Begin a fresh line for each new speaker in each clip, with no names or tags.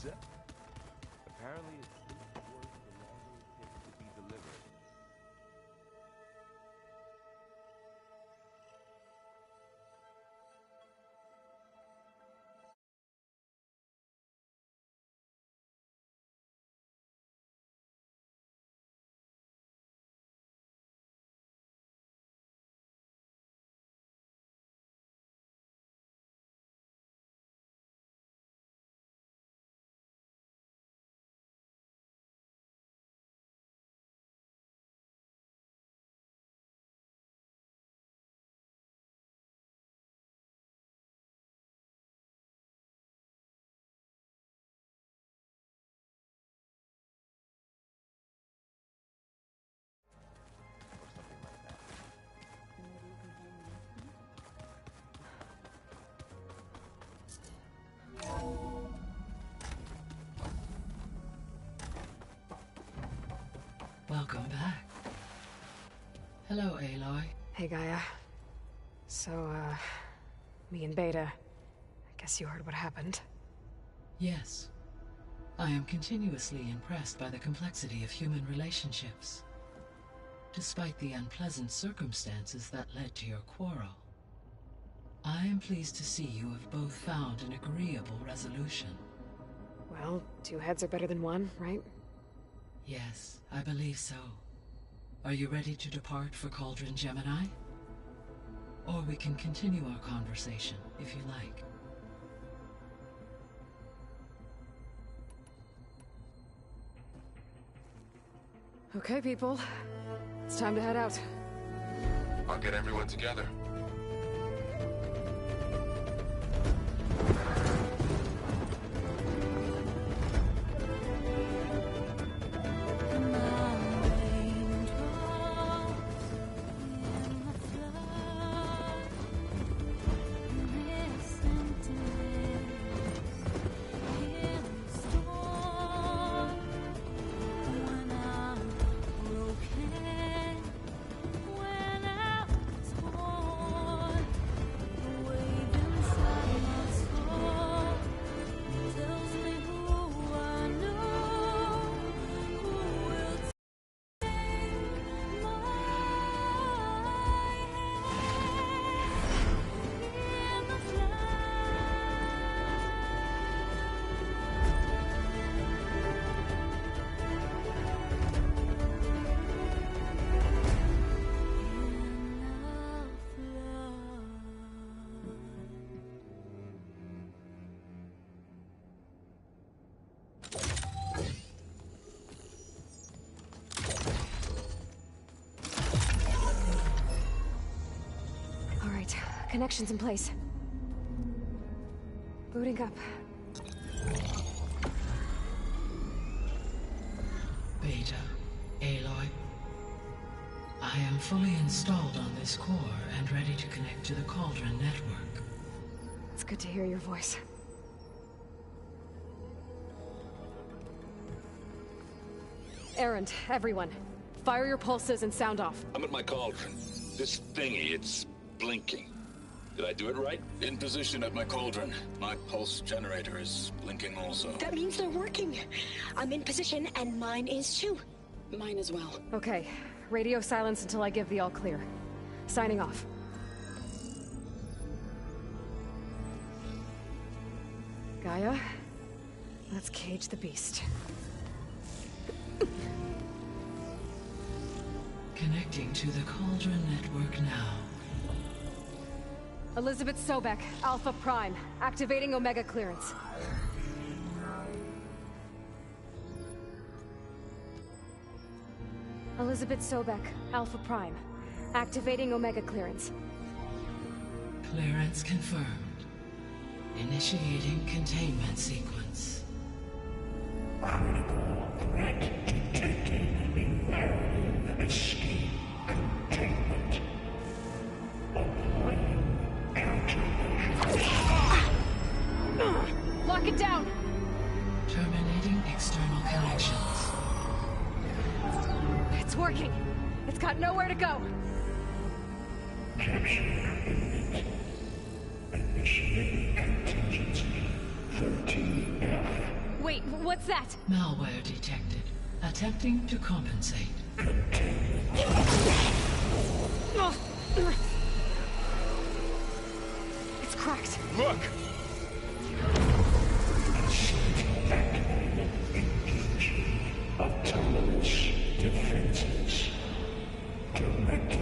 pizza? Apparently it's worth the longer it takes to be delivered. Or something like that.
Welcome back. Hello, Aloy.
Hey, Gaia. So, me and Beta, I guess you heard what happened.
Yes. I am continuously impressed by the complexity of human relationships. Despite the unpleasant circumstances that led to your quarrel, I am pleased to see you have both found an agreeable resolution.
Well, two heads are better than one, right?
Yes, I believe so. Are you ready to depart for Cauldron Gemini? Or we can continue our conversation, if you like.
Okay, people. It's time to head out.
I'll get everyone together.
Connections in place. Booting up.
Beta, Aloy. I am fully installed on this core and ready to connect to the Cauldron network.
It's good to hear your voice. Errand, everyone. Fire your pulses and sound off.
I'm at my cauldron. This thingy, it's blinking. Did I do it right? In position at my cauldron. My pulse generator is blinking also.
That means they're working. I'm in position, and mine is too.
Mine as well.
Okay. Radio silence until I give the all clear. Signing off. Gaia, let's cage the beast.
Connecting to the Cauldron network now.
Elizabeth Sobek, Alpha Prime, activating Omega clearance. Elizabeth Sobek, Alpha Prime, activating Omega clearance.
Clearance confirmed. Initiating containment sequence.
Critical threat detected. Imperative escape containment. Applying countermeasures.
Lock it down!
Terminating external connections.
It's working! It's got nowhere to go!
Capture imminent. Initiating contingency 13F.
Wait, what's that?
Malware detected. Attempting to compensate.
It's cracked.
Look!
Autonomous defenses. Directive.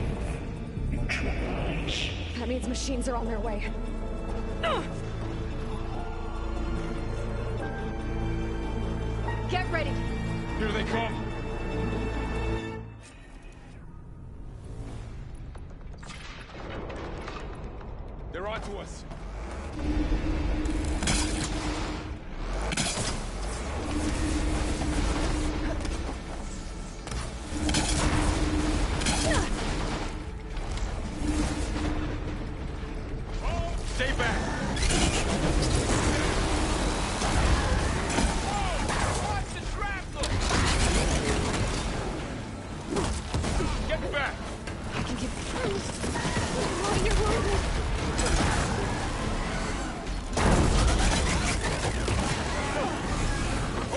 Neutralize.
That means machines are on their way. Get ready.
Here they come! They're onto us! Stay back! Watch the shrapnel! Get back!
I can get through. Oh, you're wounded.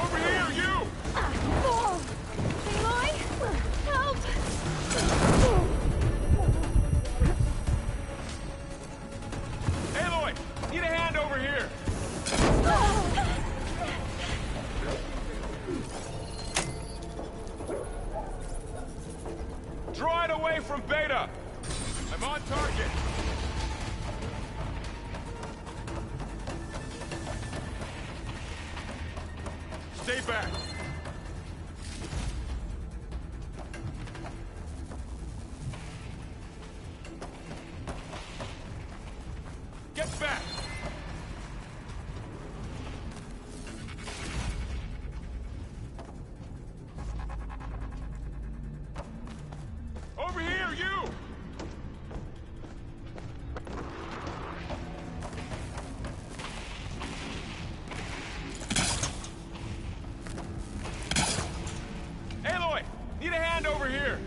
Over here, you!
Oh! Aloy! Help!
Aloy! Need a hand over here! Draw it away from Beta! I'm on target! Stay back! Get back! Over here, you! Aloy! Need a hand over here!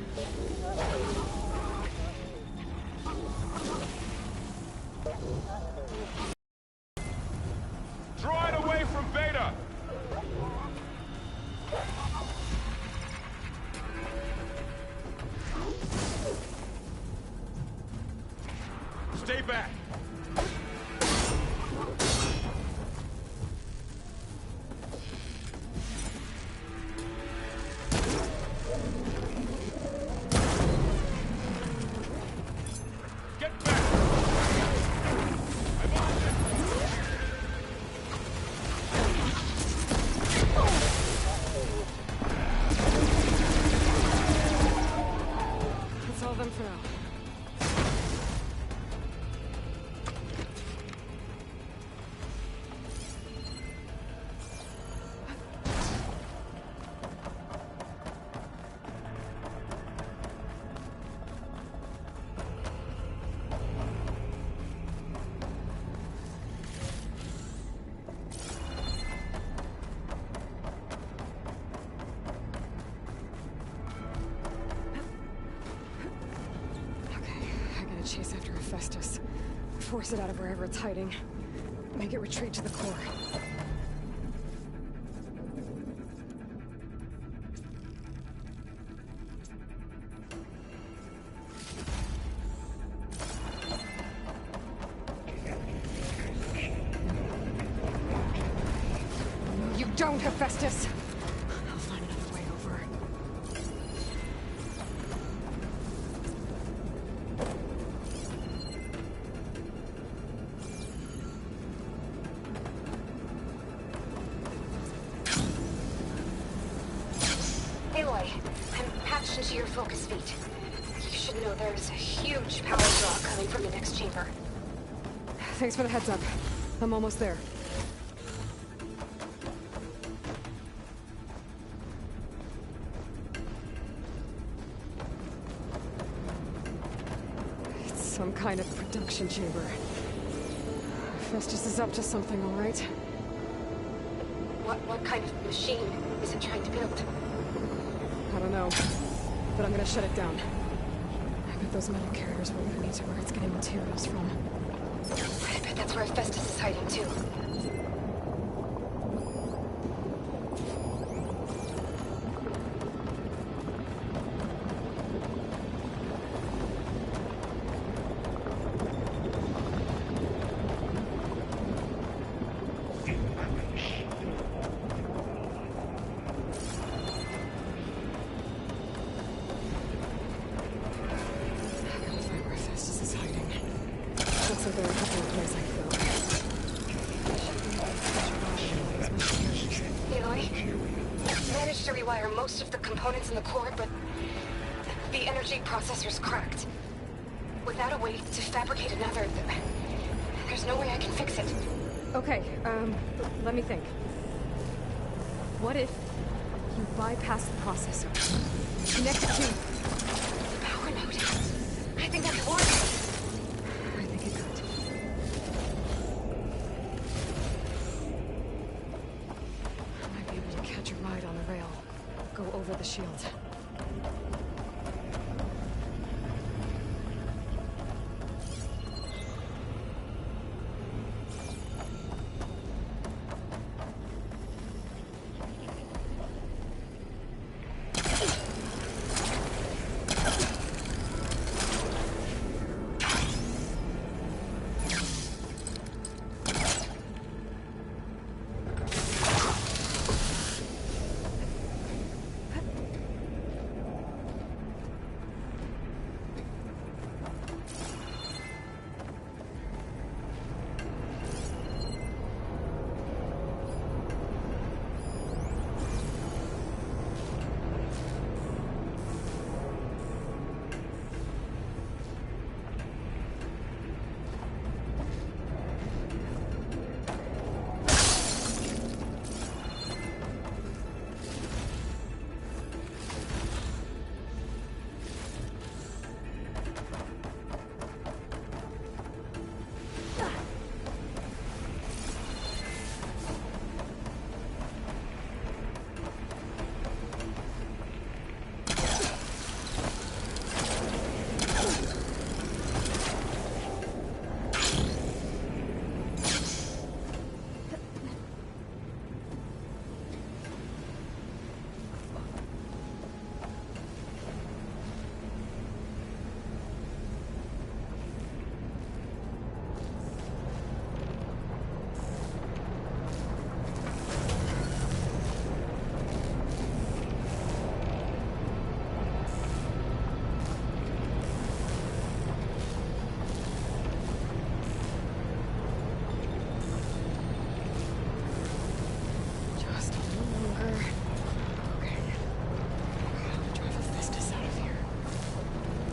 Draw it away from Beta! Stay back! Get back! I'm on it!
That's all of them for now. Chase after Hephaestus. Force it out of wherever it's hiding. Make it retreat to the core. No, you don't, Hephaestus! I'll find another way over.
Aloy, I'm patched into your focus feed. You should know there's a huge power draw coming from the next chamber.
Thanks for the heads up. I'm almost there. It's some kind of production chamber. Hephaestus is up to something, all right?
What kind of machine is it trying to build?
I don't know, but I'm gonna shut it down. I bet those metal carriers will lead me to where it's getting materials from.
I bet that's where Hephaestus is hiding too. rewire most of the components in the core, but the energy processor's cracked. Without a way to fabricate another, there's no way I can fix it.
Okay, let me think. What if you bypass the processor? Connect it to
The power node. I think that could work.
I think it could. I might be able to catch a ride on the rail. Go over the shield.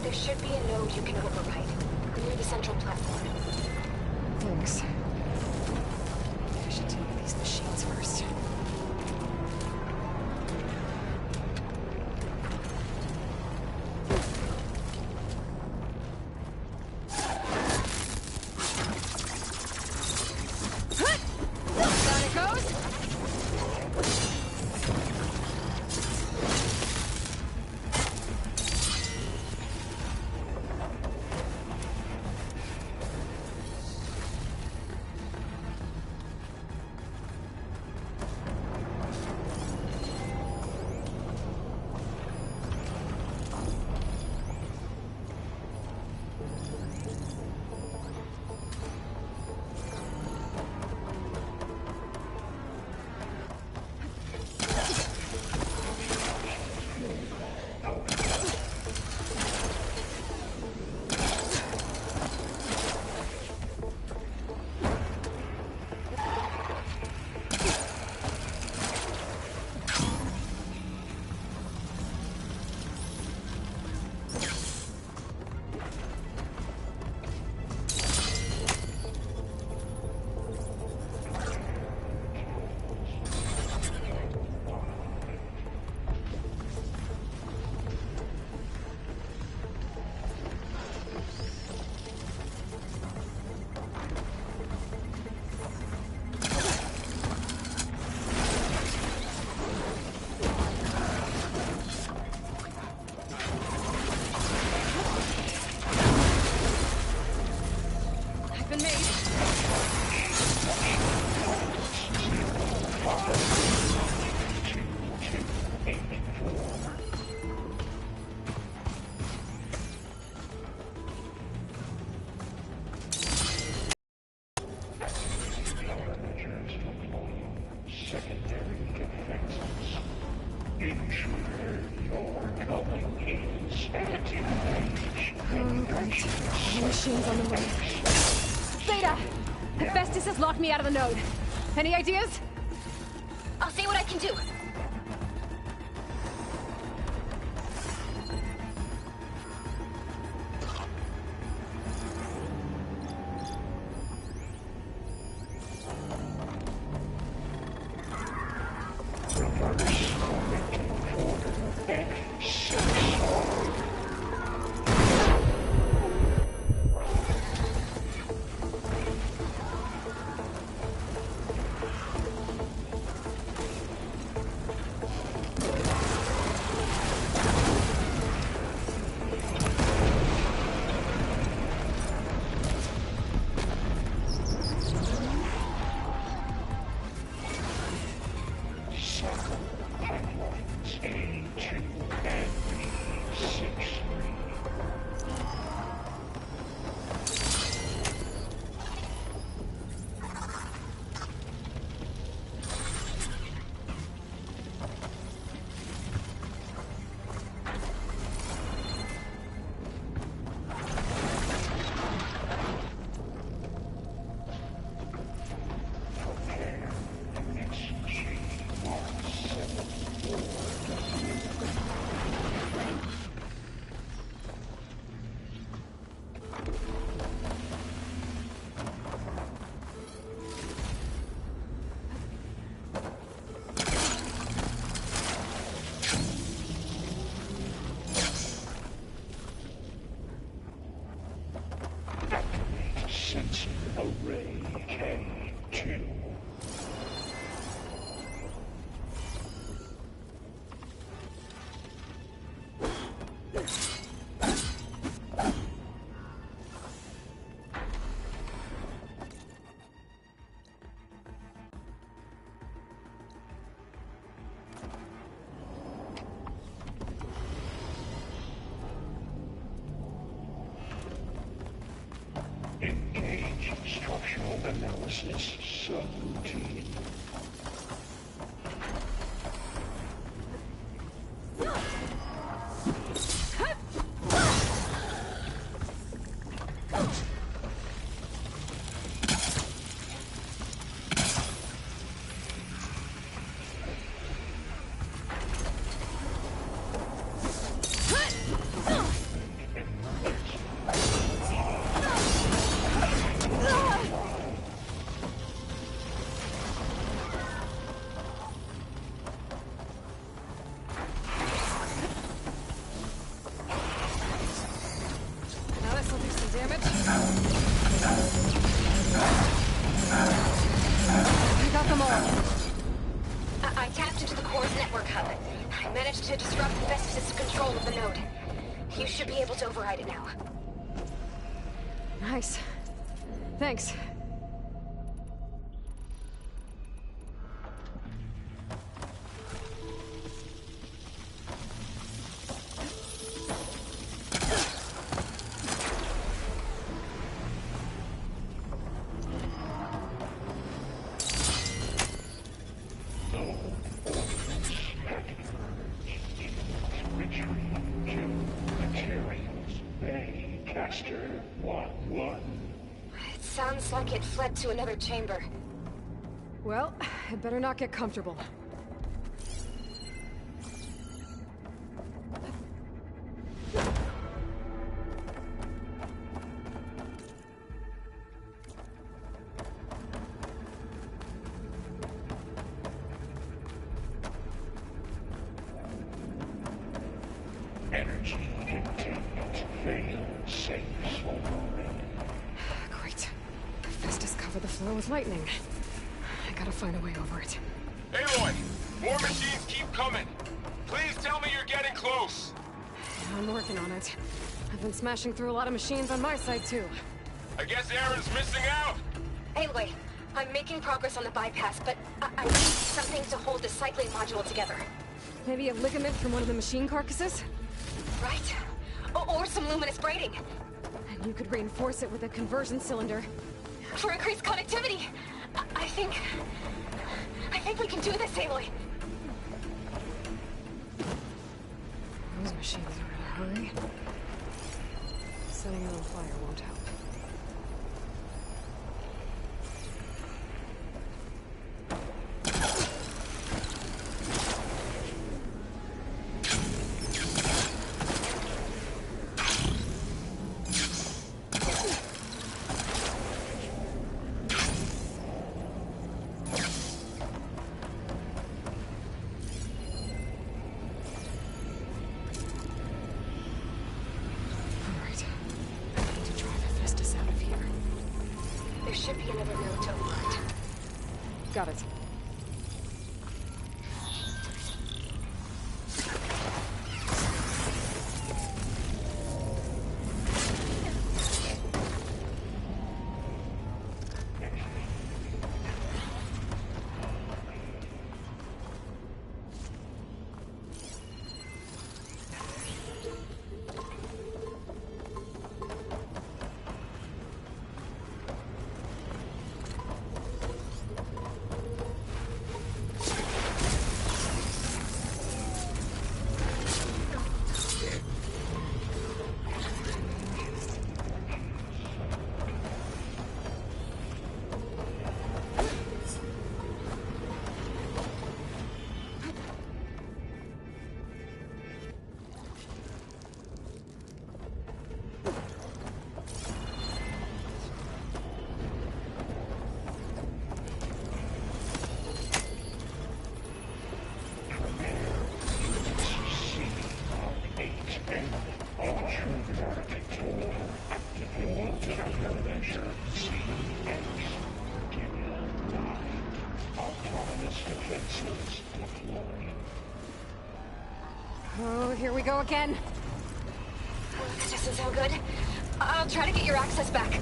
There should be a node you can override, near the central platform.
Thanks. I should deal with these machines first. Down it goes! Machines on the move. Zeta! Hephaestus has locked me out of the node. Any ideas?
I'll see what I can do.
Sensor array K2. Engage structural analysis subroutine.
Now this'll do some damage. You got them all.
I tapped into the core's network hub. I managed to disrupt Hephaestus' control of the node. You should be able to override it now.
Nice. Thanks.
Caster 1-1.
It sounds like it fled to another chamber.
Well, it better not get comfortable.
Energy containment failed. Safe zone.
Great. Hephaestus covered the floor with lightning. I gotta find a way over it.
Aloy, more machines keep coming. Please tell me you're getting close.
I'm working on it. I've been smashing through a lot of machines on my side, too.
I guess Aaron's missing out.
Anyway, I'm making progress on the bypass, but I need something to hold the cycling module together.
Maybe a ligament from one of the machine carcasses?
Right? Or some luminous braiding.
And you could reinforce it with a conversion cylinder.
For increased connectivity. I think we can do this, Aloy.
Those machines are in a hurry. Setting it on fire won't help.
There should be another node to override.
Got it. Oh, here we go again.
That doesn't sound good. I'll try to get your access back.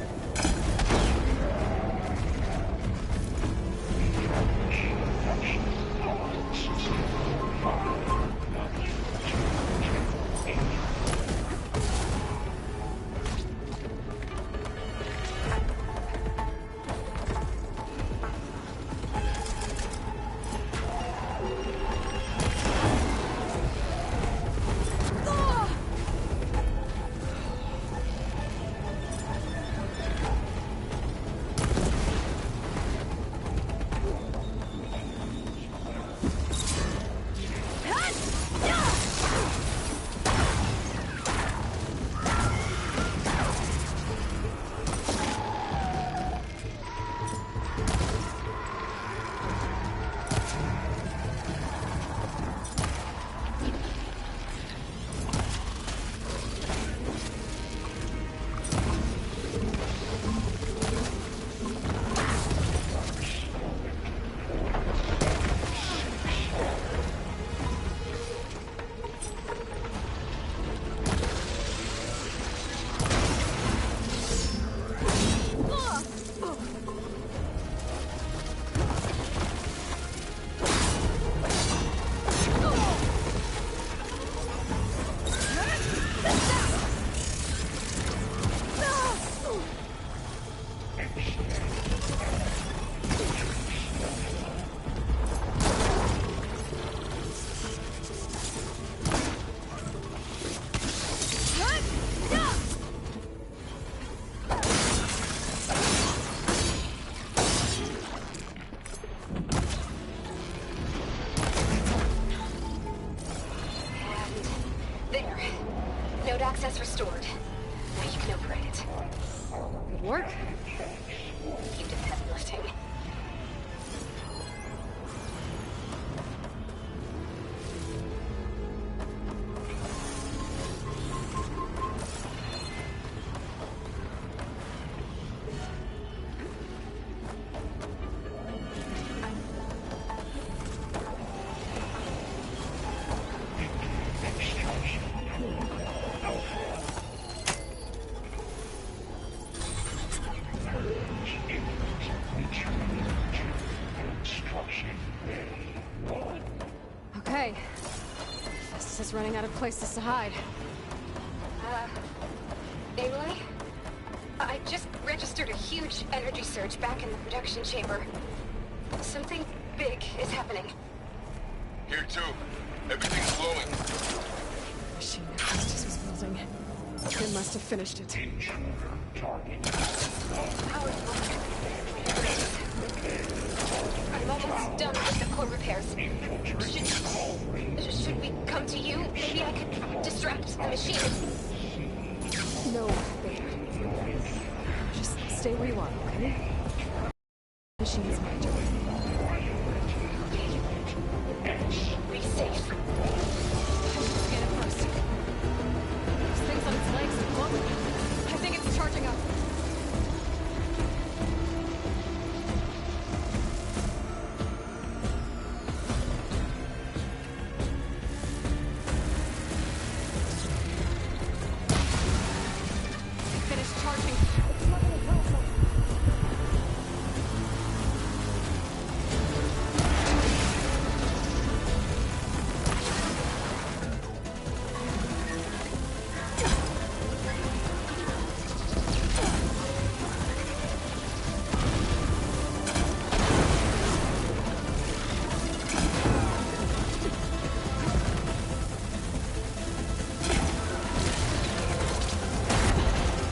Node access restored. Now you can operate it.
Good work.
You did the heavy lifting.
Okay. This is running out of places to hide.
Aloy? I just registered a huge energy surge back in the production chamber. Something big is happening.
Here too. Everything's glowing.
The machine Hephaestus was building. They must have finished it.
Power's broken. I'm almost done with the core repairs. Should we come to you? Maybe I could distract the machine.
No, Beta. Just stay where you are, okay? Machine is my job.
Be safe.
Scan it first. This thing's on its legs and glowing. I think it's charging up. Finished charging. It's not gonna help.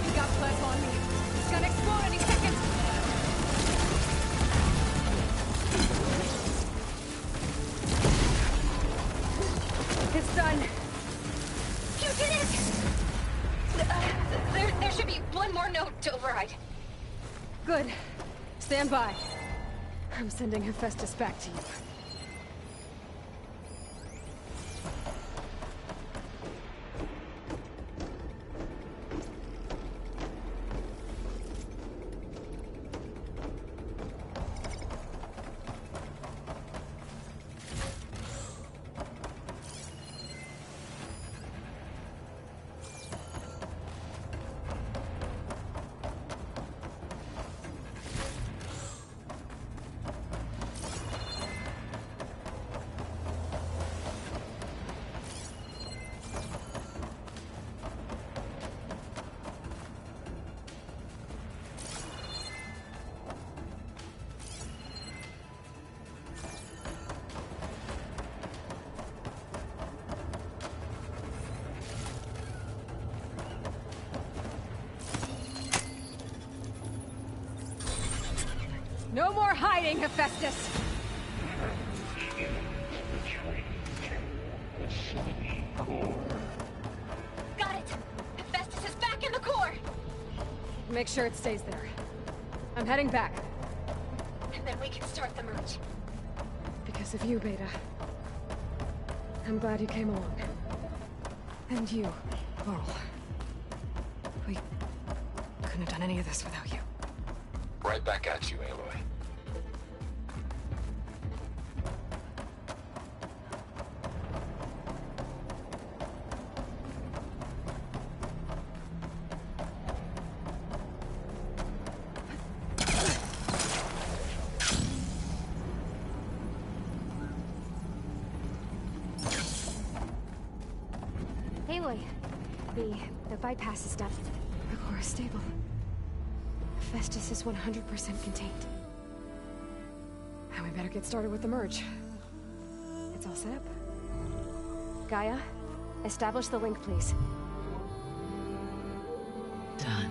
You got plasma on me. It's gonna explode any second. It's done.
You did it! There should be one more node to override.
Good. Stand by. I'm sending Hephaestus back to you. hiding, Hephaestus?
Got it! Hephaestus is back in the core!
Make sure it stays there. I'm heading back.
And then we can start the merge.
Because of you, Beta. I'm glad you came along. And you, Laurel. We couldn't have done any of this without you.
Right back at you, Aloy.
Aloy, the bypass is done. The core is stable. Hephaestus is 100% contained. Now we better get started with the merge. It's all set up. Gaia, establish the link, please.
Done.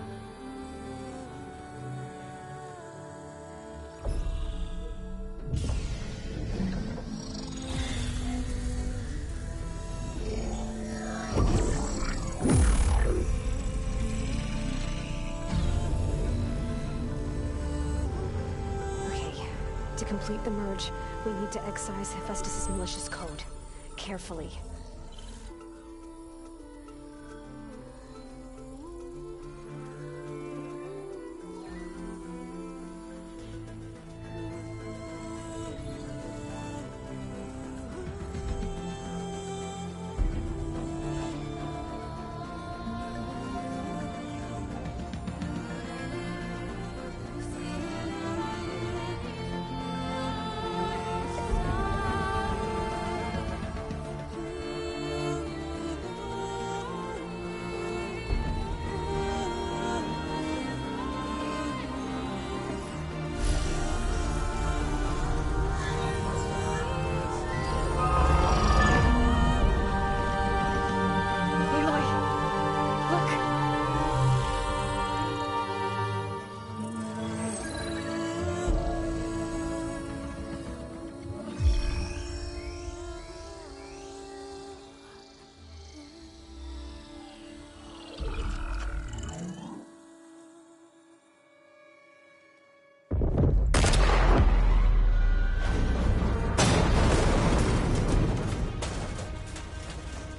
To complete the merge, we need to excise Hephaestus' malicious code. Carefully.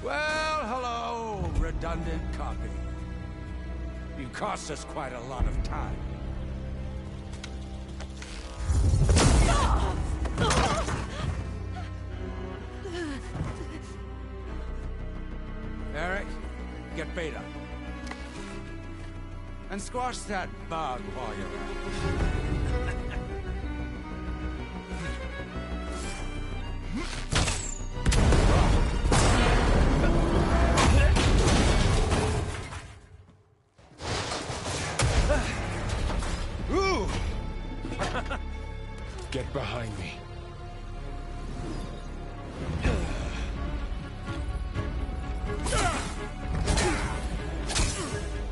Well, hello, redundant copy. You cost us quite a lot of time. Eric, get Beta. And squash that bug while you're at it.
Get behind me.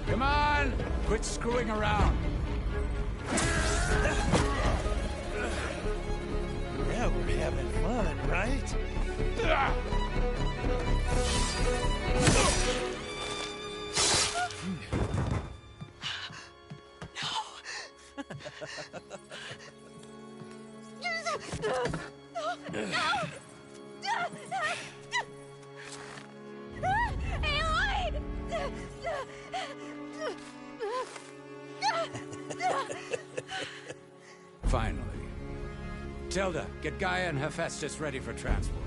Come on! Quit screwing around.
Yeah, we're having fun, right?
Finally. Tilda, get Gaia and Hephaestus ready for transport.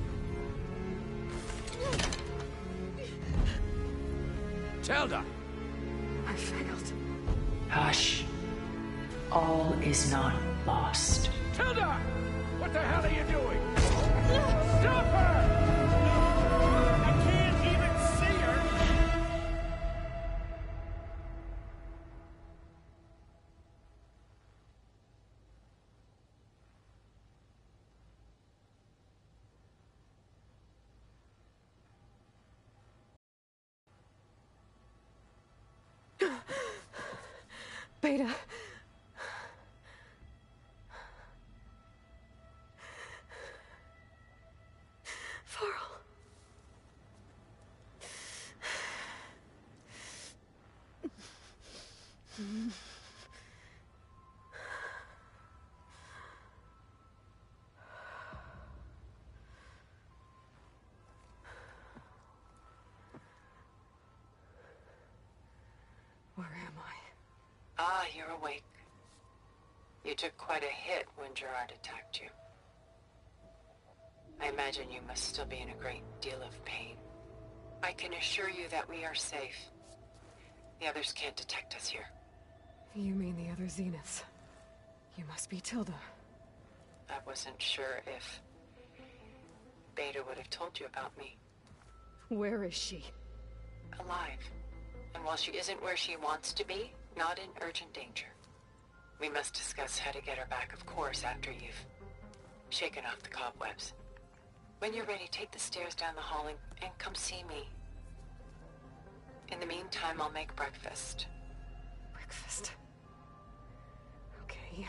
Tilda!
I failed.
Hush. All is not lost.
Tilda! What the hell are you doing? Stop her!
I can't even see her!
Beta.
you're awake. You took quite a hit when Gerard attacked you. I imagine you must still be in a great deal of pain. I can assure you that we are safe. The others can't detect us here.
You mean the other Zeniths? You must be Tilda.
I wasn't sure if Beta would have told you about me.
Where is she?
Alive. And while she isn't where she wants to be, not in urgent danger. We must discuss how to get her back, of course, after you've shaken off the cobwebs. When you're ready, take the stairs down the hall and come see me. In the meantime, I'll make breakfast.
Breakfast? Okay.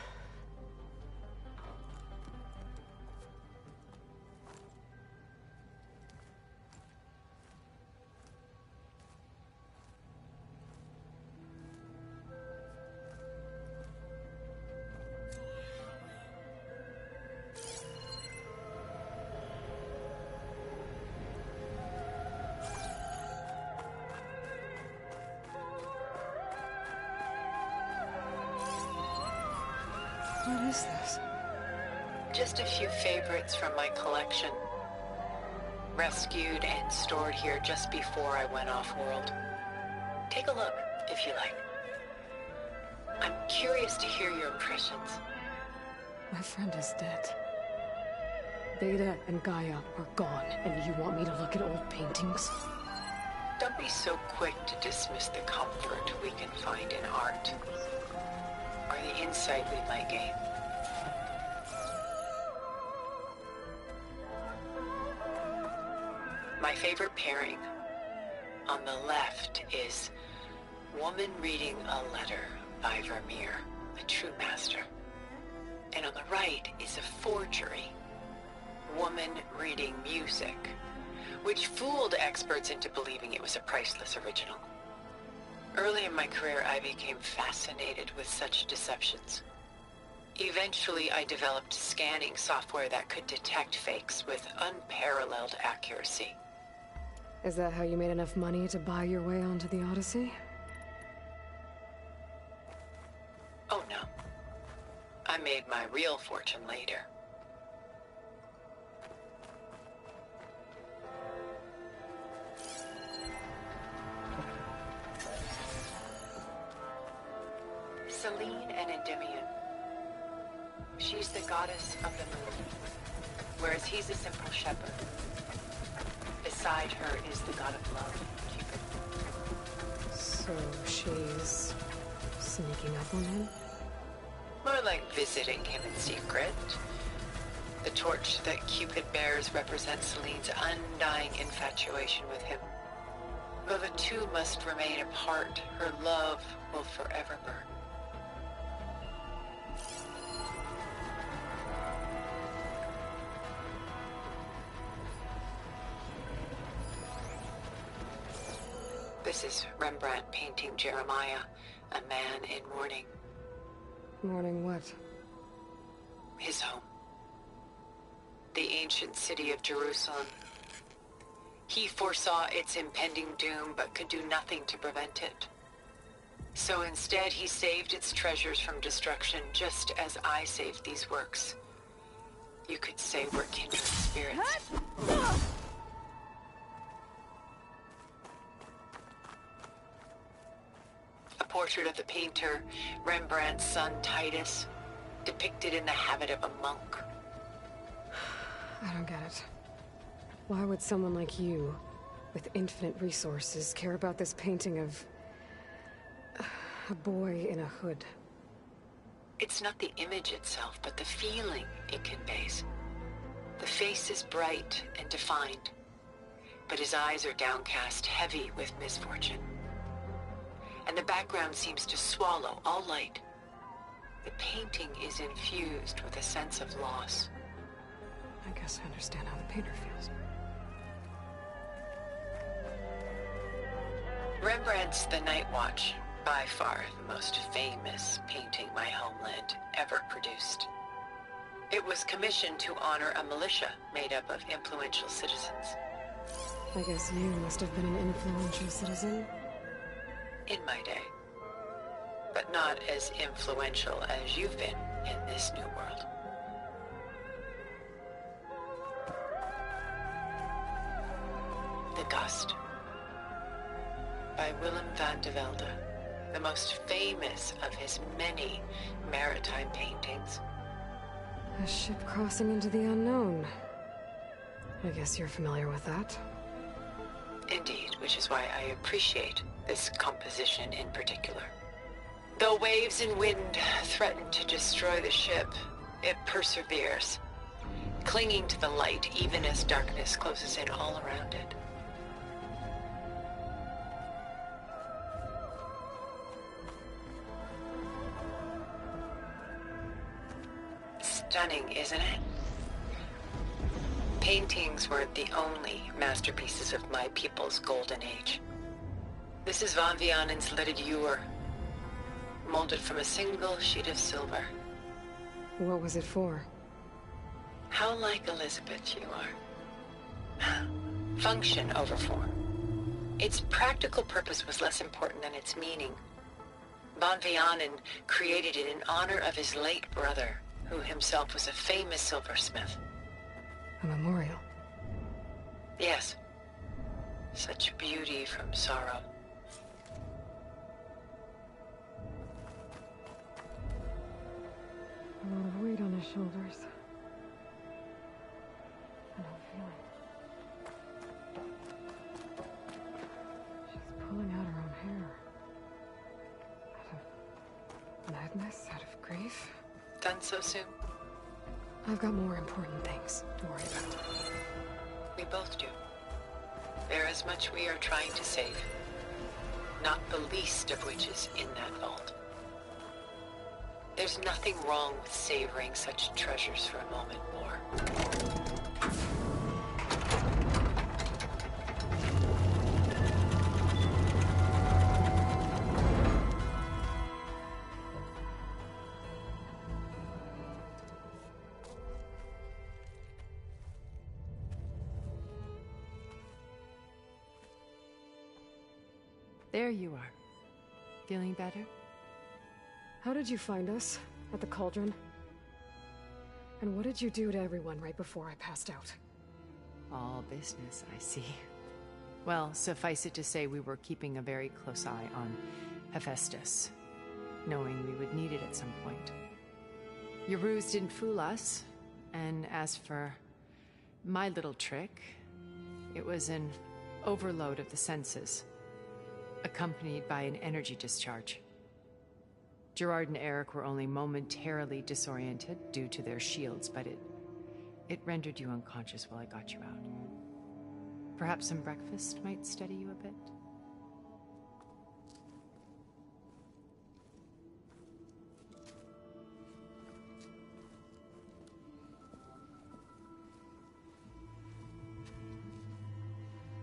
What is this?
Just a few favorites from my collection. Rescued and stored here just before I went off-world. Take a look, if you like. I'm curious to hear your impressions.
My friend is dead. Beta and Gaia are gone, and you want me to look at old paintings?
Don't be so quick to dismiss the comfort we can find in art. Or the insight we might gain. My favorite pairing on the left is Woman Reading a Letter by Vermeer, a true master. And on the right is a forgery, Woman Reading Music, which fooled experts into believing it was a priceless original. Early in my career, I became fascinated with such deceptions. Eventually, I developed scanning software that could detect fakes with unparalleled accuracy.
Is that how you made enough money to buy your way onto the Odyssey?
Oh no. I made my real fortune later. Selene and Endymion. She's the goddess of the moon, whereas he's a simple shepherd. Beside her is the god of love, Cupid.
So she's sneaking up on him?
More like visiting him in secret. The torch that Cupid bears represents Selene's undying infatuation with him. Though the two must remain apart, her love will forever burn. This is Rembrandt painting Jeremiah, a man in mourning.
Mourning what?
His home. The ancient city of Jerusalem. He foresaw its impending doom, but could do nothing to prevent it. So instead, he saved its treasures from destruction, just as I saved these works. You could say we're kindred spirits. A portrait of the painter, Rembrandt's son Titus, depicted in the habit of a monk.
I don't get it. Why would someone like you, with infinite resources, care about this painting of a boy in a hood?
It's not the image itself, but the feeling it conveys. The face is bright and defined, but his eyes are downcast, heavy with misfortune. And the background seems to swallow all light. The painting is infused with a sense of loss.
I guess I understand how the painter feels.
Rembrandt's The Night Watch, by far the most famous painting my homeland ever produced. It was commissioned to honor a militia made up of influential citizens.
I guess you must have been an influential citizen.
In my day. but not as influential as you've been in this new world. The Gust, by Willem van de Velde, the most famous of his many maritime paintings.
A ship crossing into the unknown. I guess you're familiar with that.
Indeed, which is why I appreciate this composition in particular. Though waves and wind threaten to destroy the ship, it perseveres, clinging to the light even as darkness closes in all around it. Stunning, isn't it? Paintings weren't the only masterpieces of my people's golden age. This is Van Vianen's leaded ewer, molded from a single sheet of silver.
What was it for?
How like Elizabeth you are. Function over form. Its practical purpose was less important than its meaning. Van Vianen created it in honor of his late brother, who himself was a famous silversmith.
A memorial?
Yes. Such beauty from sorrow.
A lot of weight on his shoulders. I don't feel it. She's pulling out her own hair. Out of madness, out of grief.
Done so soon?
I've got more important things to worry about.
We both do. There is much we are trying to save. Not the least of which is in that vault. There's nothing wrong with savoring such treasures for a moment more.
There you are. Feeling better?
How did you find us? At the cauldron? And what did you do to everyone right before I passed out?
All business, I see. Well, suffice it to say we were keeping a very close eye on Hephaestus, knowing we would need it at some point. Your ruse didn't fool us, and as for my little trick, it was an overload of the senses, accompanied by an energy discharge. Gerard and Eric were only momentarily disoriented due to their shields, but it rendered you unconscious while I got you out. Perhaps some breakfast might steady you a bit?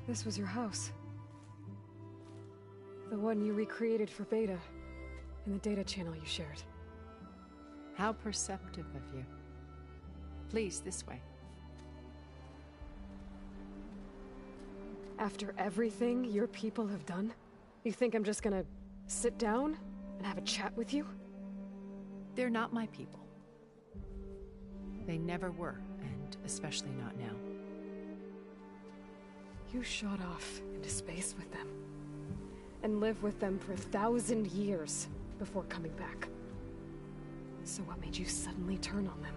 This was your house. The one you recreated for Beta, in the data channel you shared.
How perceptive of you. Please, this way.
After everything your people have done, you think I'm just gonna sit down and have a chat with you?
They're not my people. They never were, and especially not now.
You shot off into space with them, and lived with them for 1,000 years before coming back. So what made you suddenly turn on them?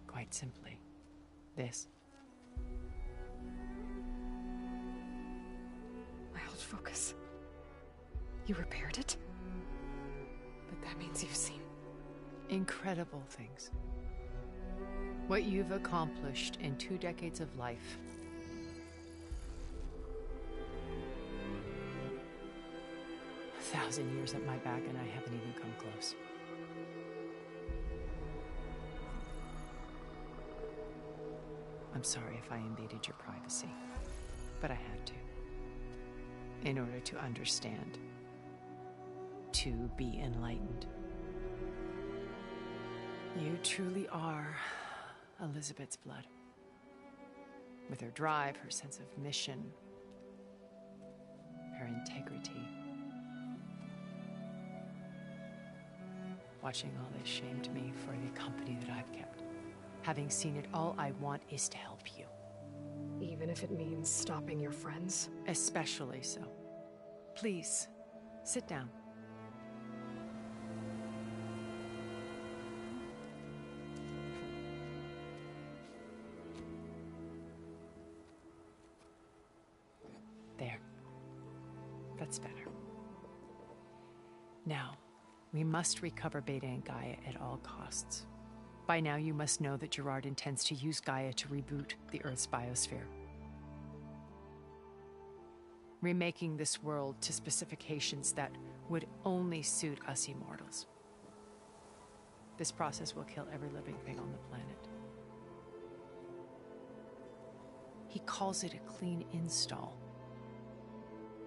Quite simply, this.
My old focus. You repaired it? But that means you've seen...
incredible things. What you've accomplished in 2 decades of life. A 1,000 years at my back and I haven't even come close. I'm sorry if I invaded your privacy, but I had to. In order to understand. To be enlightened. You truly are Elizabeth's blood. With her drive, her sense of mission, her integrity. watching all this shamed me for the company that I've kept. Having seen it, all I want is to help you.
Even if it means stopping your friends?
Especially so. Please, sit down. There. That's better. Now, we must recover Beta and Gaia at all costs. By now, you must know that Gerard intends to use Gaia to reboot the Earth's biosphere. Remaking this world to specifications that would only suit us immortals. This process will kill every living thing on the planet. He calls it a clean install.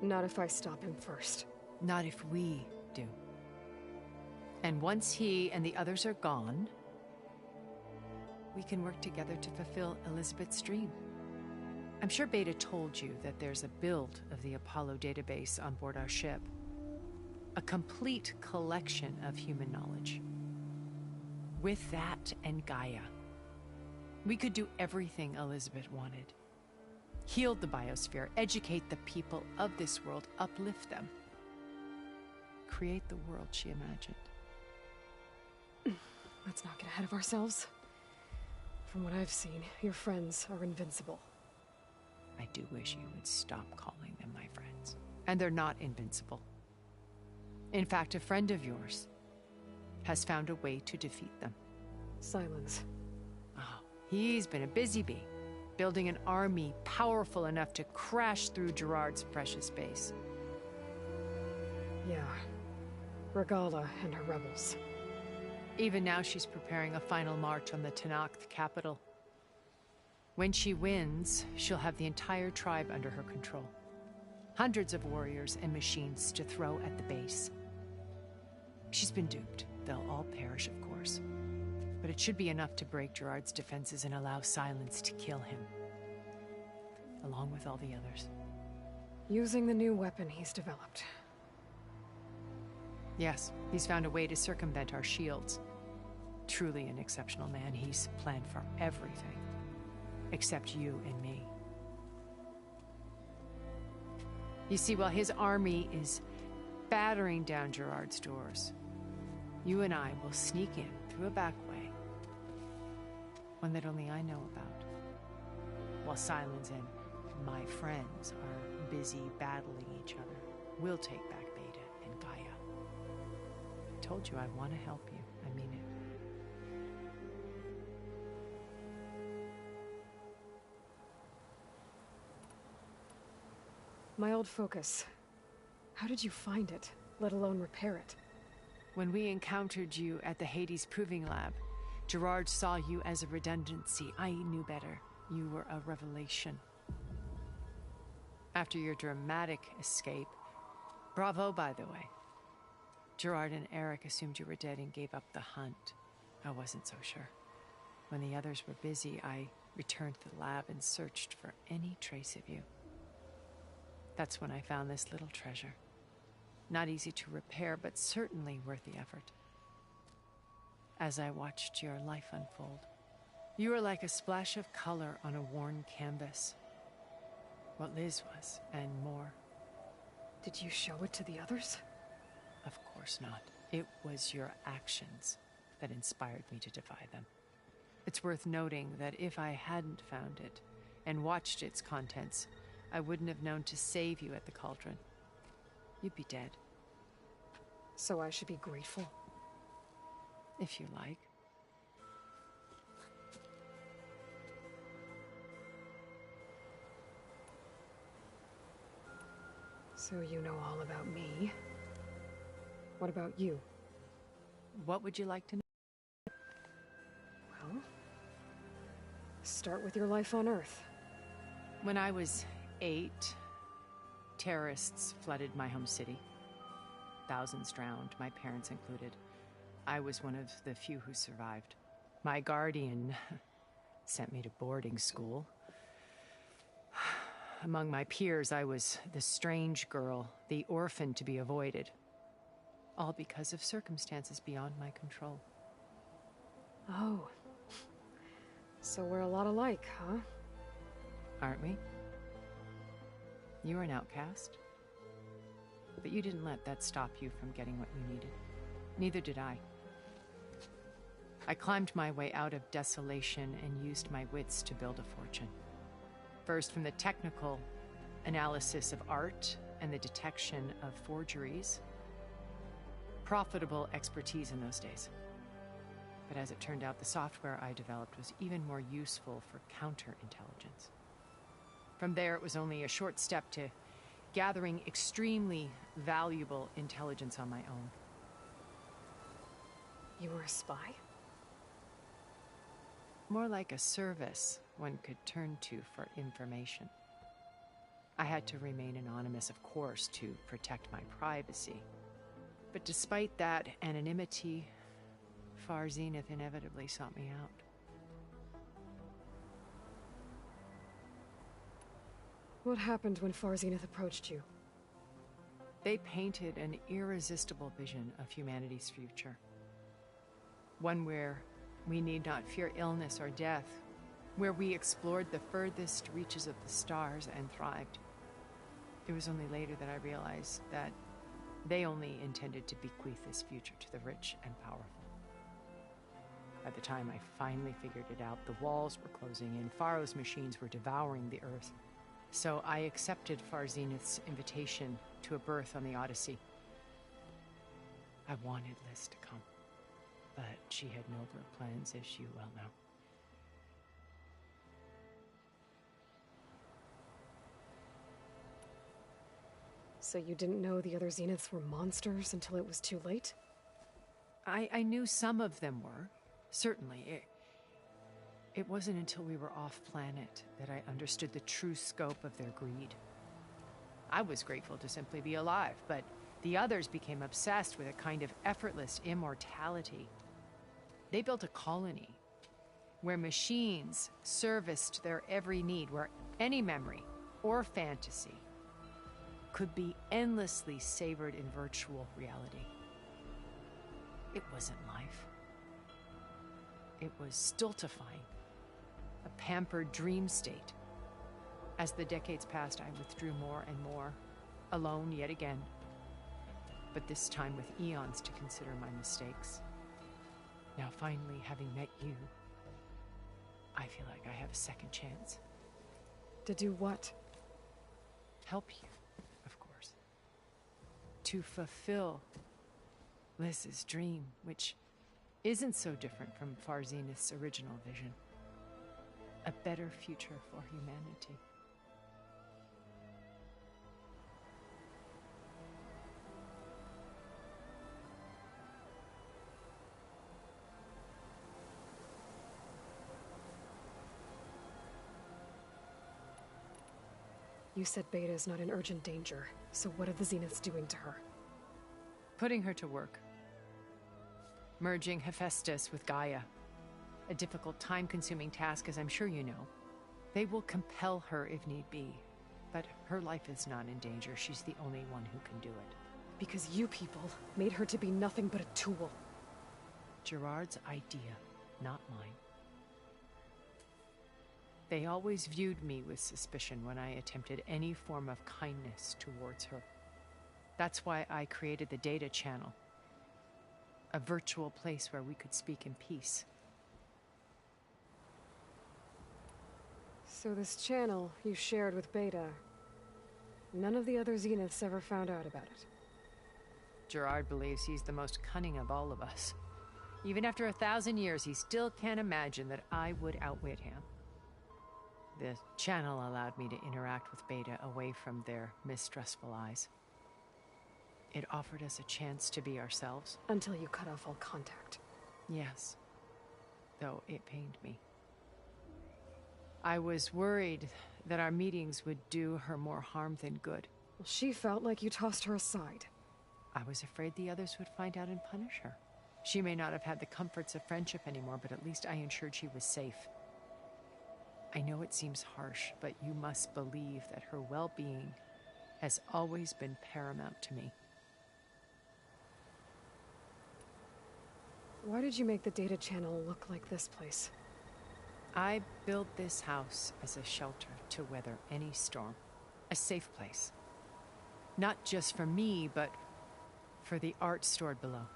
Not if I stop him first.
Not if we do. And once he and the others are gone, we can work together to fulfill Elizabeth's dream. I'm sure Beta told you that there's a build of the Apollo database on board our ship. A complete collection of human knowledge. With that and Gaia, we could do everything Elizabeth wanted. Heal the biosphere, educate the people of this world, uplift them. Create the world she imagined.
Let's not get ahead of ourselves. From what I've seen, your friends are invincible.
I do wish you would stop calling them my friends. And they're not invincible. In fact, a friend of yours has found a way to defeat them.
Silence.
Oh, he's been a busy bee, building an army powerful enough to crash through Gerard's precious base.
Yeah. Regala and her rebels.
Even now, she's preparing a final march on the Tenakth capital. When she wins, she'll have the entire tribe under her control. Hundreds of warriors and machines to throw at the base. She's been duped. They'll all perish, of course. But it should be enough to break Gerard's defenses and allow Silence to kill him. Along with all the others.
Using the new weapon he's developed.
Yes, he's found a way to circumvent our shields. Truly an exceptional man. He's planned for everything. Except you and me. You see, while his army is battering down Gerard's doors, you and I will sneak in through a back way. One that only I know about. While Silence and my friends are busy battling each other, we'll take back Beta and Gaia. I told you I want to help you. I mean it.
My old focus. How did you find it, let alone repair it?
When we encountered you at the Hades Proving Lab, Gerard saw you as a redundancy. I knew better. You were a revelation. After your dramatic escape, bravo, by the way. Gerard and Eric assumed you were dead and gave up the hunt. I wasn't so sure. When the others were busy, I returned to the lab and searched for any trace of you. That's when I found this little treasure. Not easy to repair, but certainly worth the effort. As I watched your life unfold, you were like a splash of color on a worn canvas. What Liz was, and more.
Did you show it to the others?
Of course not. It was your actions that inspired me to defy them. It's worth noting that if I hadn't found it and watched its contents, I wouldn't have known to save you at the cauldron. You'd be dead.
So I should be grateful?
If you like.
So you know all about me. What about you?
What would you like to know?
Well, start with your life on Earth.
When I was 8, terrorists flooded my home city. Thousands drowned, my parents included. I was one of the few who survived. My guardian sent me to boarding school. Among my peers, I was the strange girl, the orphan to be avoided. all because of circumstances beyond my control.
Oh. So we're a lot alike, huh?
Aren't we? You were an outcast. But you didn't let that stop you from getting what you needed. Neither did I. I climbed my way out of desolation and used my wits to build a fortune. First from the technical analysis of art and the detection of forgeries. Profitable expertise in those days. But as it turned out, the software I developed was even more useful for counterintelligence. From there, it was only a short step to gathering extremely valuable intelligence on my own.
You were a spy?
More like a service one could turn to for information. I had to remain anonymous, of course, to protect my privacy. But despite that anonymity, Far Zenith inevitably sought me out.
What happened when Far Zenith approached you?
They painted an irresistible vision of humanity's future. One where we need not fear illness or death, where we explored the furthest reaches of the stars and thrived. It was only later that I realized that they only intended to bequeath this future to the rich and powerful. By the time I finally figured it out, the walls were closing in, Pharaoh's machines were devouring the earth. So I accepted Far Zenith's invitation to a berth on the Odyssey. I wanted Liz to come, but she had nobler plans, as you well know.
So you didn't know the other Zeniths were monsters until it was too late?
I knew some of them were, certainly. It wasn't until we were off-planet that I understood the true scope of their greed. I was grateful to simply be alive, but the others became obsessed with a kind of effortless immortality. They built a colony where machines serviced their every need, where any memory or fantasy could be endlessly savored in virtual reality. It wasn't life. It was stultifying, a pampered dream state. As the decades passed, I withdrew more and more, alone yet again, but this time with eons to consider my mistakes. Now finally, having met you, I feel like I have a second chance.
To do what?
Help you, of course. To fulfill Liz's dream, which isn't so different from Far Zenith's original vision. A better future for humanity.
You said Beta is not in urgent danger, so what are the Zeniths doing to her?
Putting her to work. Merging Hephaestus with Gaia. A difficult, time-consuming task, as I'm sure you know. They will compel her if need be, but her life is not in danger. She's the only one who can do it.
Because you people made her to be nothing but a tool.
Gerard's idea, not mine. They always viewed me with suspicion when I attempted any form of kindness towards her. That's why I created the data channel. A virtual place where we could speak in peace.
So this channel you shared with Beta, none of the other Zeniths ever found out about it?
Gerard believes he's the most cunning of all of us. Even after 1,000 years, he still can't imagine that I would outwit him. The channel allowed me to interact with Beta away from their mistrustful eyes. It offered us a chance to be ourselves.
Until you cut off all contact.
Yes. Though it pained me. I was worried that our meetings would do her more harm than good.
Well, she felt like you tossed her aside.
I was afraid the others would find out and punish her. She may not have had the comforts of friendship anymore, but at least I ensured she was safe. I know it seems harsh, but you must believe that her well-being has always been paramount to me.
Why did you make the data channel look like this place?
I built this house as a shelter to weather any storm. A safe place. Not just for me, but for the art stored below.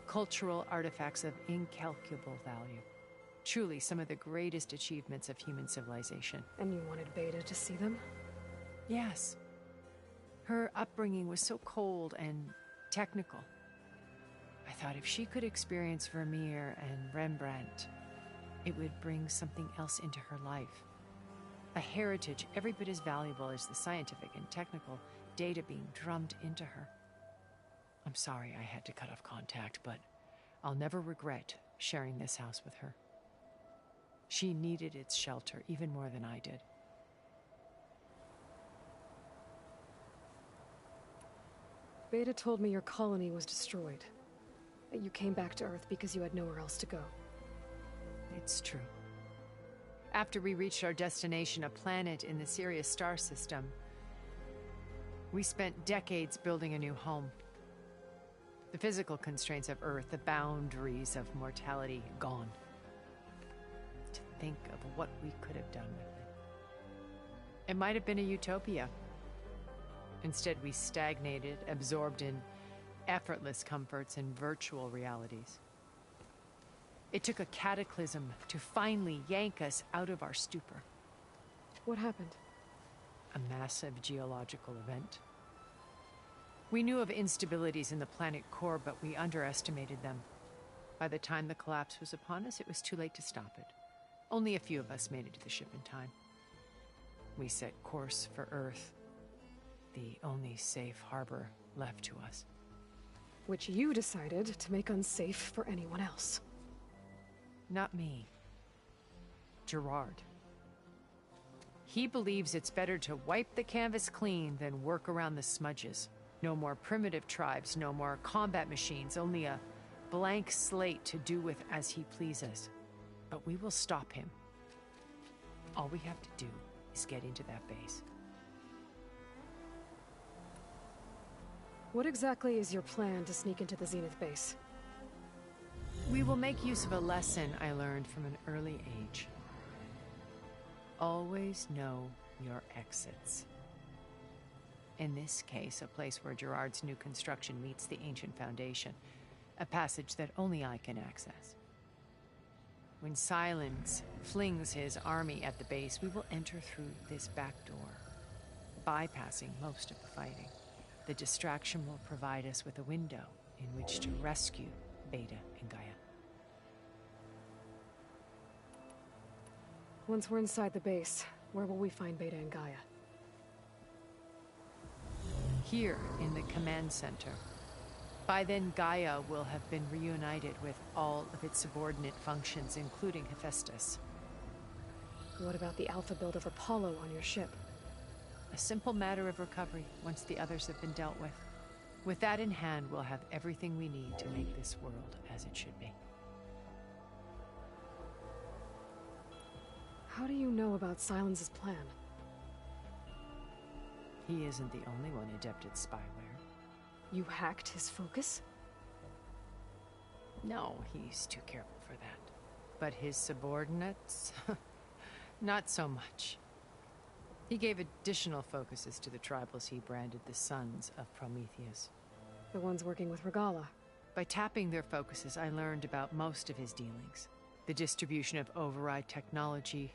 Cultural artifacts of incalculable value. Truly some of the greatest achievements of human civilization.
And you wanted Beta to see them?
Yes. Her upbringing was so cold and technical. I thought if she could experience Vermeer and Rembrandt, it would bring something else into her life. A heritage every bit as valuable as the scientific and technical data being drummed into her. I'm sorry I had to cut off contact, but I'll never regret sharing this house with her. She needed its shelter even more than I did.
Beta told me your colony was destroyed. That you came back to Earth because you had nowhere else to go.
It's true. After we reached our destination, a planet in the Sirius star system, we spent decades building a new home. The physical constraints of Earth, the boundaries of mortality, gone. To think of what we could have done with it. It might have been a utopia. Instead, we stagnated, absorbed in effortless comforts and virtual realities. It took a cataclysm to finally yank us out of our stupor.
What happened?
A massive geological event. We knew of instabilities in the planet core, but we underestimated them. By the time the collapse was upon us, it was too late to stop it. Only a few of us made it to the ship in time. We set course for Earth, the only safe harbor left to us.
Which you decided to make unsafe for anyone else.
Not me. Gerard. He believes it's better to wipe the canvas clean than work around the smudges. No more primitive tribes, no more combat machines, only a blank slate to do with as he pleases. But we will stop him. All we have to do is get into that base.
What exactly is your plan to sneak into the Zenith base?
We will make use of a lesson I learned from an early age. Always know your exits. In this case, a place where Gerard's new construction meets the ancient foundation, a passage that only I can access. When Silence flings his army at the base, we will enter through this back door, bypassing most of the fighting. The distraction will provide us with a window in which to rescue Beta and Gaia.
Once we're inside the base, where will we find Beta and Gaia?
Here in the command center. By then, Gaia will have been reunited with all of its subordinate functions, including Hephaestus.
What about the alpha build of Apollo on your ship?
A simple matter of recovery once the others have been dealt with. With that in hand, we'll have everything we need to make this world as it should be.
How do you know about Silence's plan?
He isn't the only one adept at spyware.
You hacked his focus?
No, he's too careful for that. But his subordinates? Not so much. He gave additional focuses to the tribals he branded the Sons of Prometheus.
The ones working with Regala.
By tapping their focuses, I learned about most of his dealings. The distribution of override technology,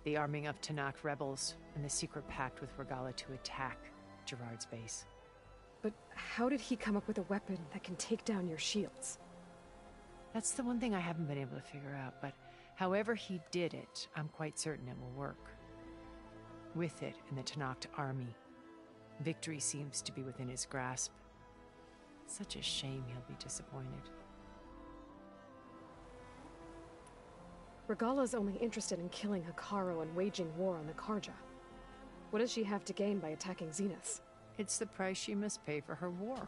the arming of Tanakh rebels, and the secret pact with Regala to attack Gerard's base.
But how did he come up with a weapon that can take down your shields?
That's the one thing I haven't been able to figure out, but however he did it, I'm quite certain it will work. With it and the Tanakh army, victory seems to be within his grasp. Such a shame he'll be disappointed.
Regala's only interested in killing Hekarro and waging war on the Karja. What does she have to gain by attacking Zeniths?
It's the price she must pay for her war.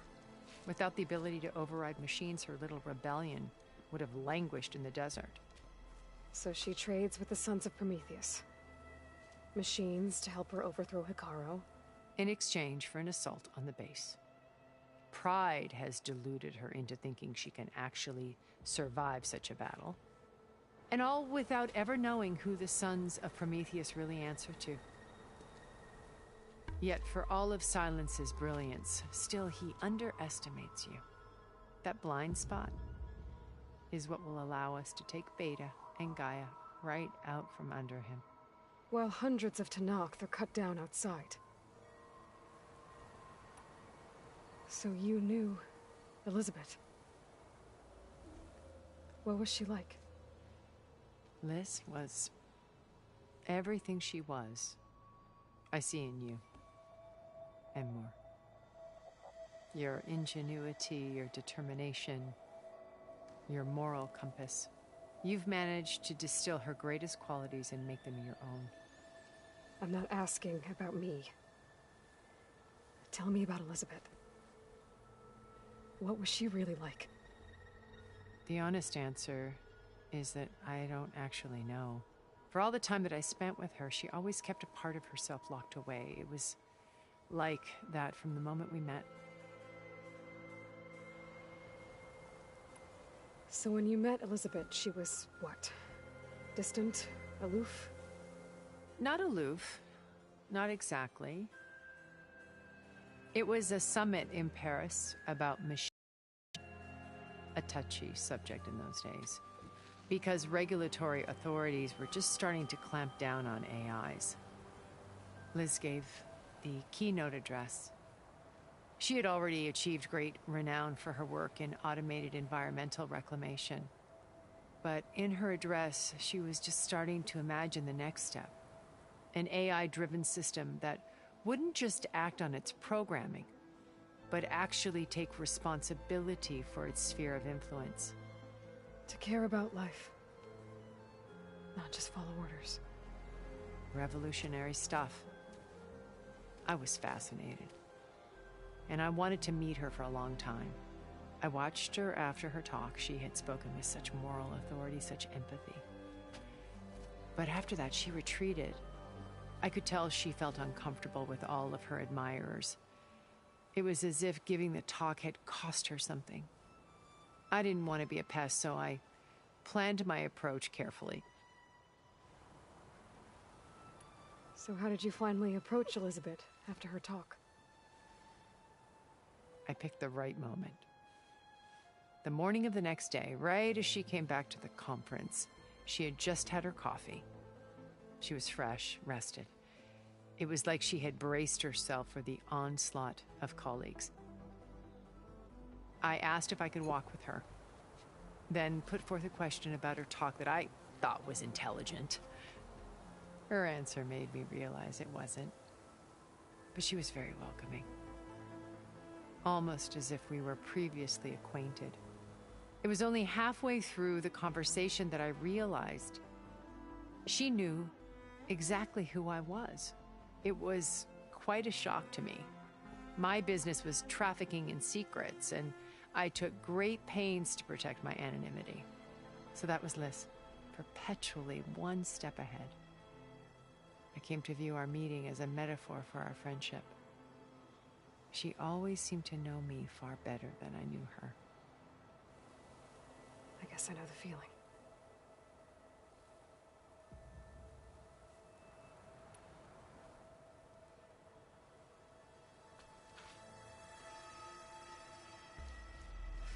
Without the ability to override machines, her little rebellion would have languished in the desert.
So she trades with the Sons of Prometheus. Machines to help her overthrow Hekarro.
In exchange for an assault on the base. pride has deluded her into thinking she can actually survive such a battle. And all without ever knowing who the sons of Prometheus really answer to. Yet for all of Silence's brilliance, still he underestimates you. That blind spot is what will allow us to take Beta and Gaia right out from under him.
While hundreds of Tenakth are cut down outside. So you knew Elizabeth. What was she like?
Liz was everything she was. I see in you. And more. Your ingenuity, your determination, your moral compass. You've managed to distill her greatest qualities and make them your own.
I'm not asking about me. Tell me about Elizabeth. What was she really like?
The honest answer is that I don't actually know. For all the time that I spent with her, she always kept a part of herself locked away. It was like that from the moment we met.
So when you met Elizabeth, she was what? Distant? Aloof?
Not aloof. Not exactly. It was a summit in Paris about machines. A touchy subject in those days. Because regulatory authorities were just starting to clamp down on AIs. Liz gave the keynote address. She had already achieved great renown for her work in automated environmental reclamation. But in her address, she was just starting to imagine the next step. An AI-driven system that wouldn't just act on its programming, but actually take responsibility for its sphere of influence.
To care about life. Not just follow orders.
Revolutionary stuff. I was fascinated. And I wanted to meet her for a long time. I watched her after her talk. She had spoken with such moral authority, such empathy. But after that, she retreated. I could tell she felt uncomfortable with all of her admirers. It was as if giving the talk had cost her something. I didn't want to be a pest, so I planned my approach carefully.
So how did you finally approach Elizabeth after her talk?
I picked the right moment. The morning of the next day, right as she came back to the conference, she had just had her coffee. She was fresh, rested. It was like she had braced herself for the onslaught of colleagues. I asked if I could walk with her, then put forth a question about her talk that I thought was intelligent. Her answer made me realize it wasn't, but she was very welcoming. Almost as if we were previously acquainted. It was only halfway through the conversation that I realized she knew exactly who I was. It was quite a shock to me. My business was trafficking in secrets, and I took great pains to protect my anonymity. So that was Liz, perpetually one step ahead. I came to view our meeting as a metaphor for our friendship. She always seemed to know me far better than I knew her.
I guess I know the feeling.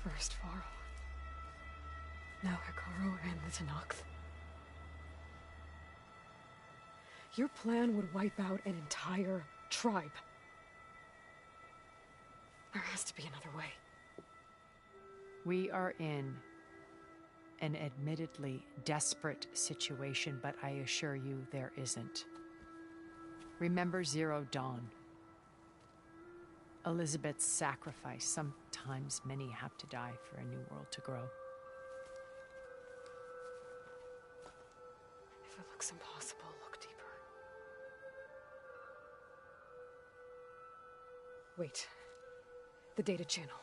First Varl. Now Hekarro and the Tenakth. Your plan would wipe out an entire tribe. There has to be another way.
We are in an admittedly desperate situation, but I assure you there isn't. Remember Zero Dawn. Elizabeth's sacrifice. Sometimes many have to die for a new world to grow.
If it looks impossible, look deeper. Wait. The data channel.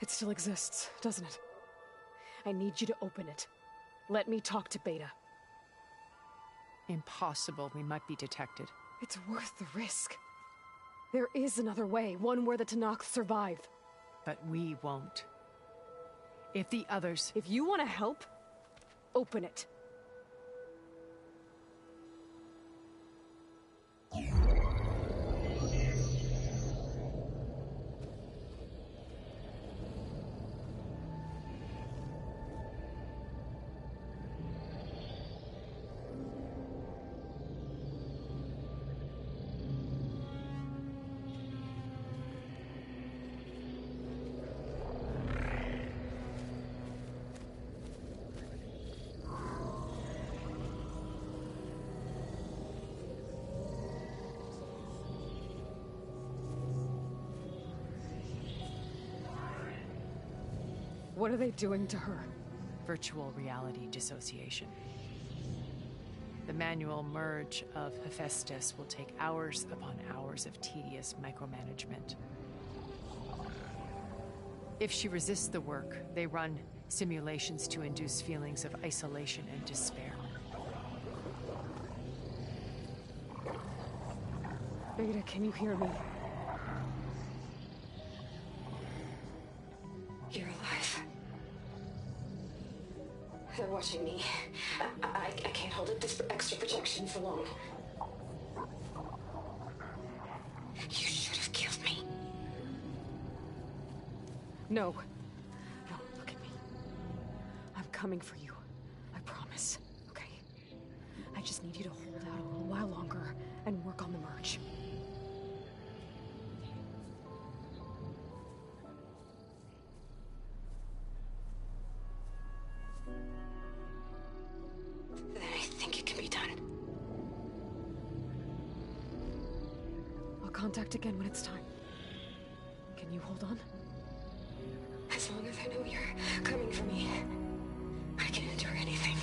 It still exists, doesn't it? I need you to open it. Let me talk to Beta.
Impossible. We might be detected.
It's worth the risk. There is another way, one where the Tanakh survive.
But we won't. If the others...
If you want to help, open it. What are they doing to her?
Virtual reality dissociation. The manual merge of Hephaestus will take hours upon hours of tedious micromanagement. If she resists the work, they run simulations to induce feelings of isolation and despair.
Beta, can you hear me?
You're alive. They're watching me. I can't hold up this extra protection for long. You should have killed me.
No. No, look at me. I'm coming for you. I promise. Okay? I just need you to hold out a little while longer and work on the merge.
Then I think it can be done.
I'll contact again when it's time. Can you hold on?
As long as I know you're coming for me, I can endure anything.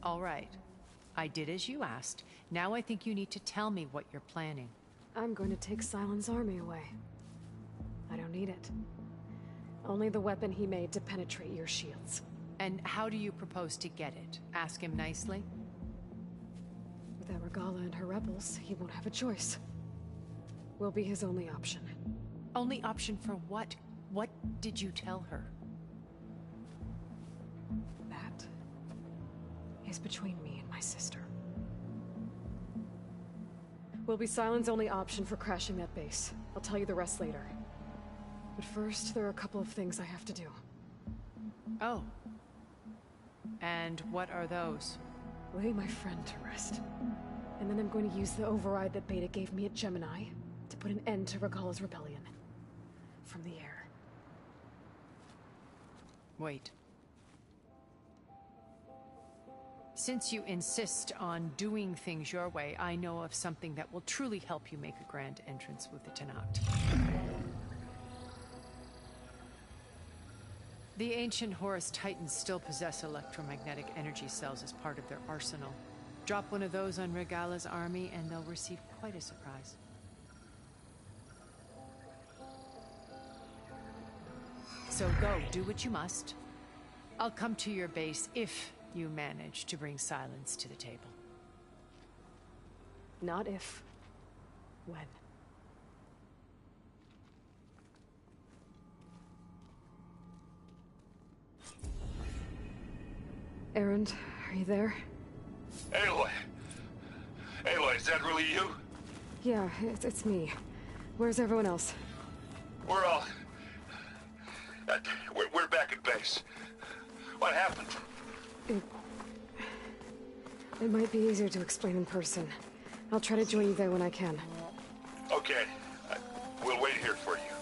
All right. I did as you asked. Now I think you need to tell me what you're planning.
I'm going to take Silent's army away. I don't need it. Only the weapon he made to penetrate your shields.
And how do you propose to get it? Ask him nicely?
Without Regala and her rebels, he won't have a choice. We'll be his only option.
Only option for what? What did you tell her?
That is between me and my sister. Will be Silent's only option for crashing that base. I'll tell you the rest later. But first, there are a couple of things I have to do.
Oh. And what are those?
Lay my friend to rest. And then I'm going to use the override that Beta gave me at Gemini to put an end to Regala's rebellion. From the air.
Wait. Since you insist on doing things your way, I know of something that will truly help you make a grand entrance with the Tenakth. The ancient Horus Titans still possess electromagnetic energy cells as part of their arsenal. Drop one of those on Regala's army and they'll receive quite a surprise. So go, do what you must. I'll come to your base if you manage to bring silence to the table.
Not if. When. Erend, are you there?
Aloy! Aloy, is that really you?
Yeah, it's me. Where's everyone else?
We're all... we're back at base. What happened?
It might be easier to explain in person. I'll try to join you there when I can.
Okay. We'll wait here for you.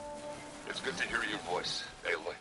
It's good to hear your voice, Aloy.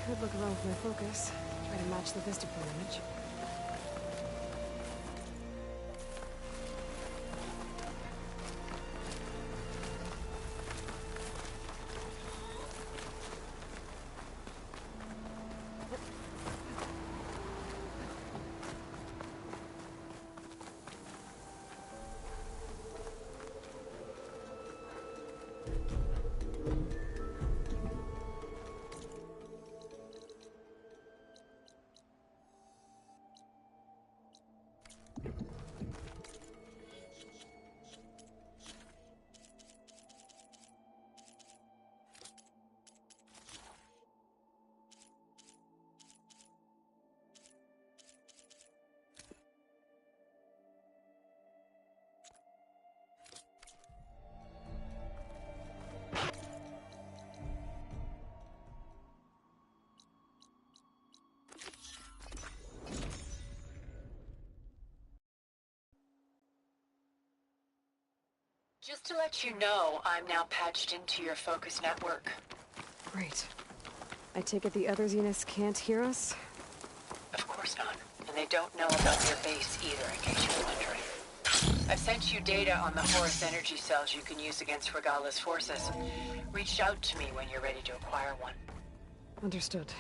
Could look around with my focus. Try to match the vista point image.
Just to let you know, I'm now patched into your focus network.
Great. I take it the other Zeniths can't hear us?
Of course not. And they don't know about your base either, in case you're wondering. I've sent you data on the Horus energy cells you can use against Regala's forces. Reach out to me when you're ready to acquire one.
Understood.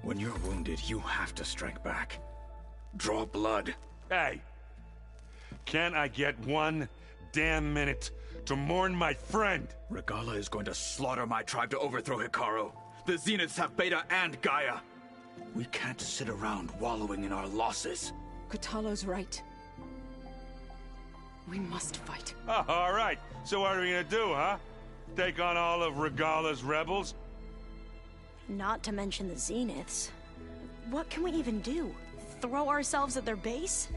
When you're wounded, you have to strike back. Draw blood.
Hey! Can I get one damn minute to mourn my friend?
Regala is going to slaughter my tribe to overthrow Hikaru. The Zeniths have Beta and Gaia. We can't sit around wallowing in our losses.
Kotallo's right. We must fight.
Oh, all right. So what are we gonna do, huh? Take on all of Regala's rebels?
Not to mention the Zeniths. What can we even do? Throw ourselves at their base?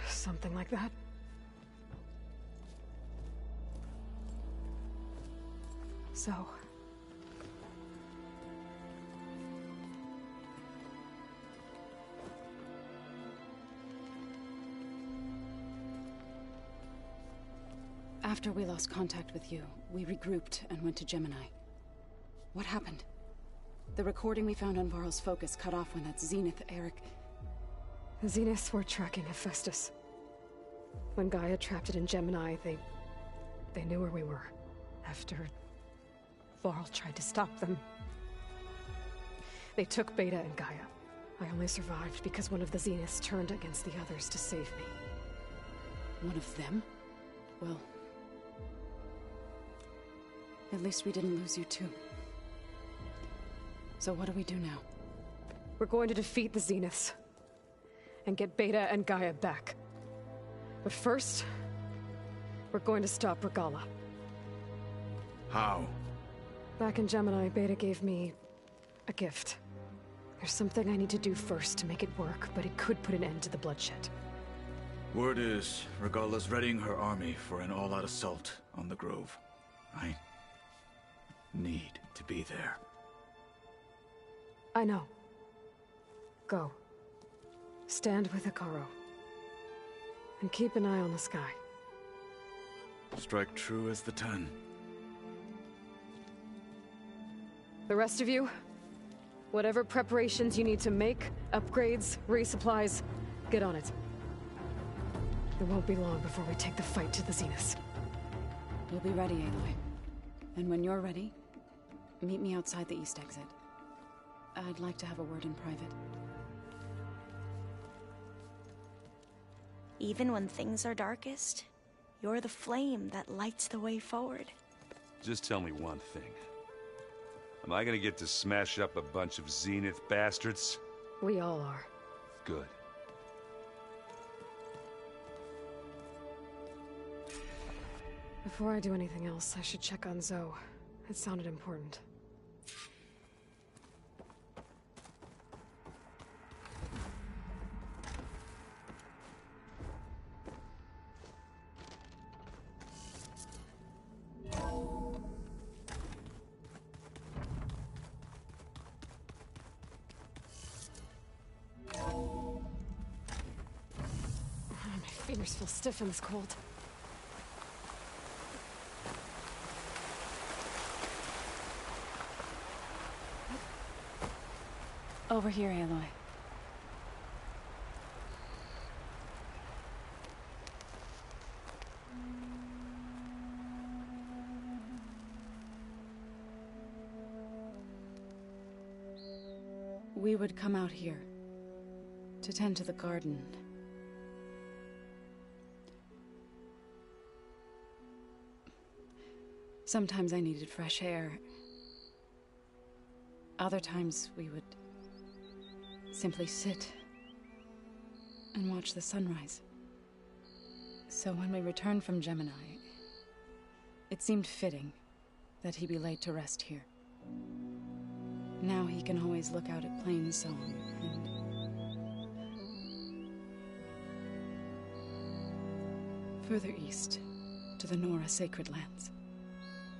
Something like that. So...
After we lost contact with you, we regrouped and went to Gemini. What happened? The recording we found on Varl's focus cut off when that Zenith, Eric...
The Zeniths were tracking Hephaestus. When Gaia trapped it in Gemini, they knew where we were. After... Varl tried to stop them. They took Beta and Gaia. I only survived because one of the Zeniths turned against the others to save me.
One of them? Well... At least we didn't lose you too. So what do we do now?
We're going to defeat the Zeniths. And get Beta and Gaia back. But first... we're going to stop Regala.
How?
Back in Gemini, Beta gave me... a gift. There's something I need to do first to make it work, but it could put an end to the bloodshed.
Word is, Regala's readying her army for an all-out assault on the Grove. I... need to be there.
I know. Go. Stand with Hikaru. And keep an eye on the sky.
Strike true as the 10.
The rest of you, whatever preparations you need to make, upgrades, resupplies, get on it. It won't be long before we take the fight to the Zeniths.
We'll be ready, Aloy. And when you're ready, meet me outside the east exit. I'd like to have a word in private.
Even when things are darkest, you're the flame that lights the way forward.
Just tell me one thing. Am I gonna get to smash up a bunch of Zenith bastards?
We all are.
Good.
Before I do anything else, I should check on Zoe. It sounded important. fingers feel stiff in this cold.
Over here, Aloy. We would come out here to tend to the garden. Sometimes I needed fresh air. Other times we would simply sit and watch the sunrise. So when we returned from Gemini, it seemed fitting that he be laid to rest here. Now he can always look out at Plain Song and... further east, to the Nora Sacred Lands.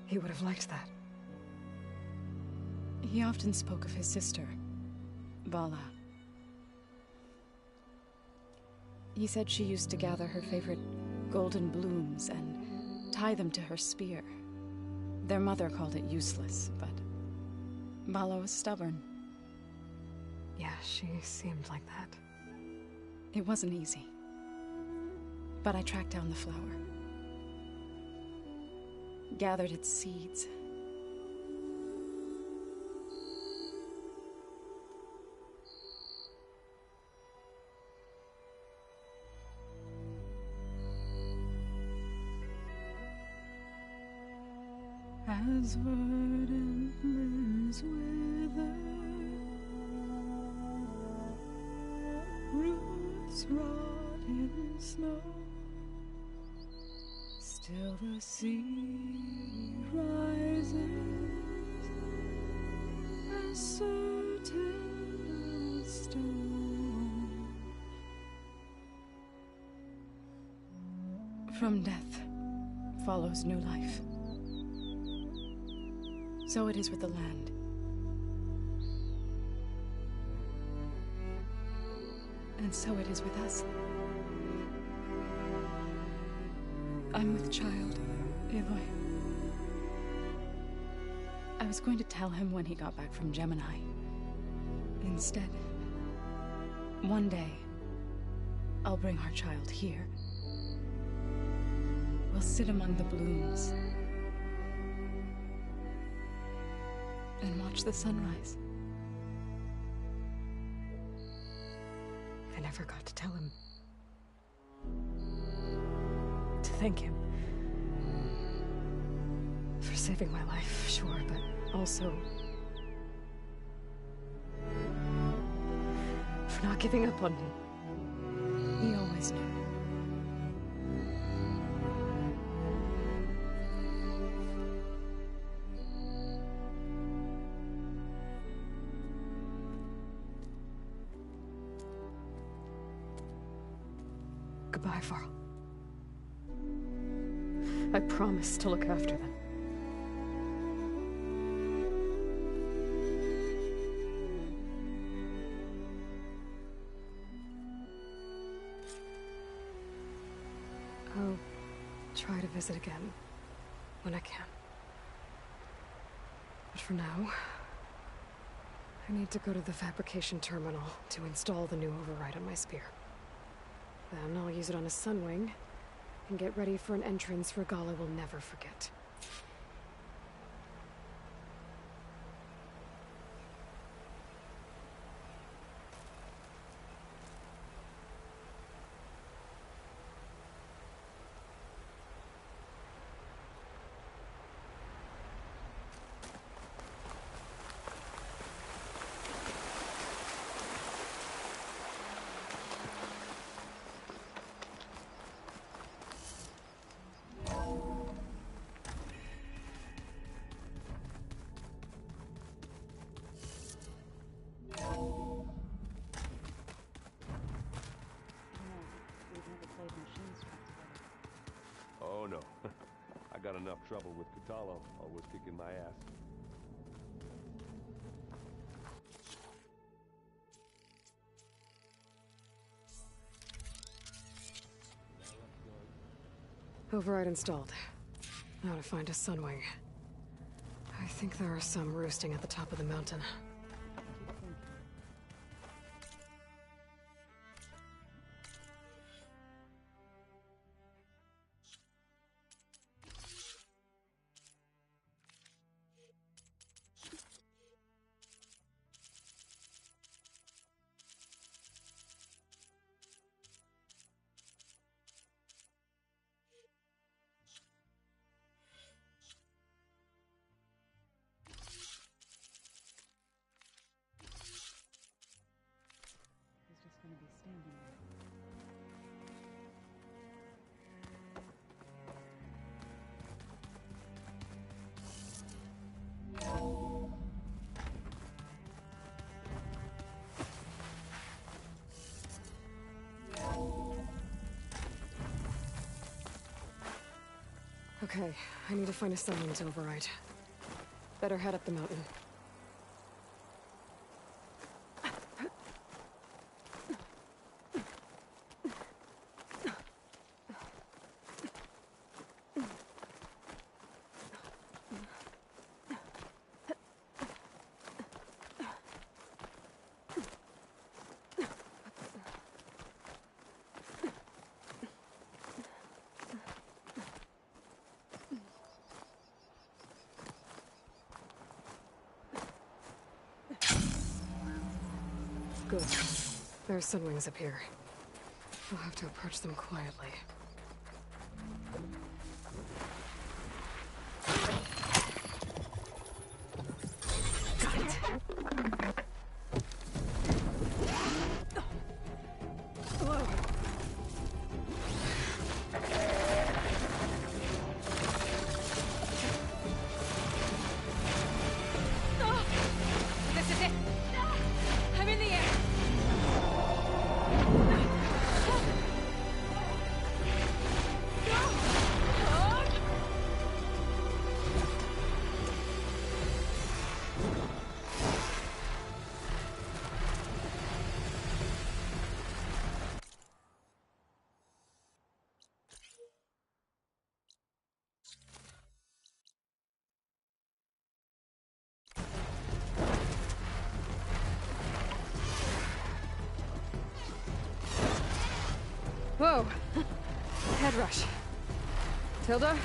He would have liked that.
He often spoke of his sister, Vala. He said she used to gather her favorite golden blooms and tie them to her spear. Their mother called it useless, but Vala was stubborn.
Yeah, she seemed like that.
It wasn't easy. But I tracked down the flower. Gathered its seeds. As verdant limbs wither, roots rot in snow, still the sea rises, as certain as stone. From death follows new life. So it is with the land. And so it is with us. I'm with child, Aloy. I was going to tell him when he got back from Gemini. Instead, one day, I'll bring our child here. We'll sit among the blooms and watch the sunrise.
I never got to tell him. To thank him. For saving my life, sure, but also... for not giving up on me.
He always knew.
Goodbye, Varl. I promise to look after them. I'll try to visit again when I can. But for now, I need to go to the fabrication terminal to install the new override on my spear. Then I'll use it on a sunwing, and get ready for an entrance Regala will never forget.
Oh no. I got enough trouble with Katalo, always kicking my ass.
Override installed. Now to find a sunwing. I think there are some roosting at the top of the mountain. Okay, I need to find a sunwing to override. Better head up the mountain. Good. There's sunwings up here. I'll have to approach them quietly. Got it. Whoa. This is it. I'm in the air. Whoa! Head rush. Tilda,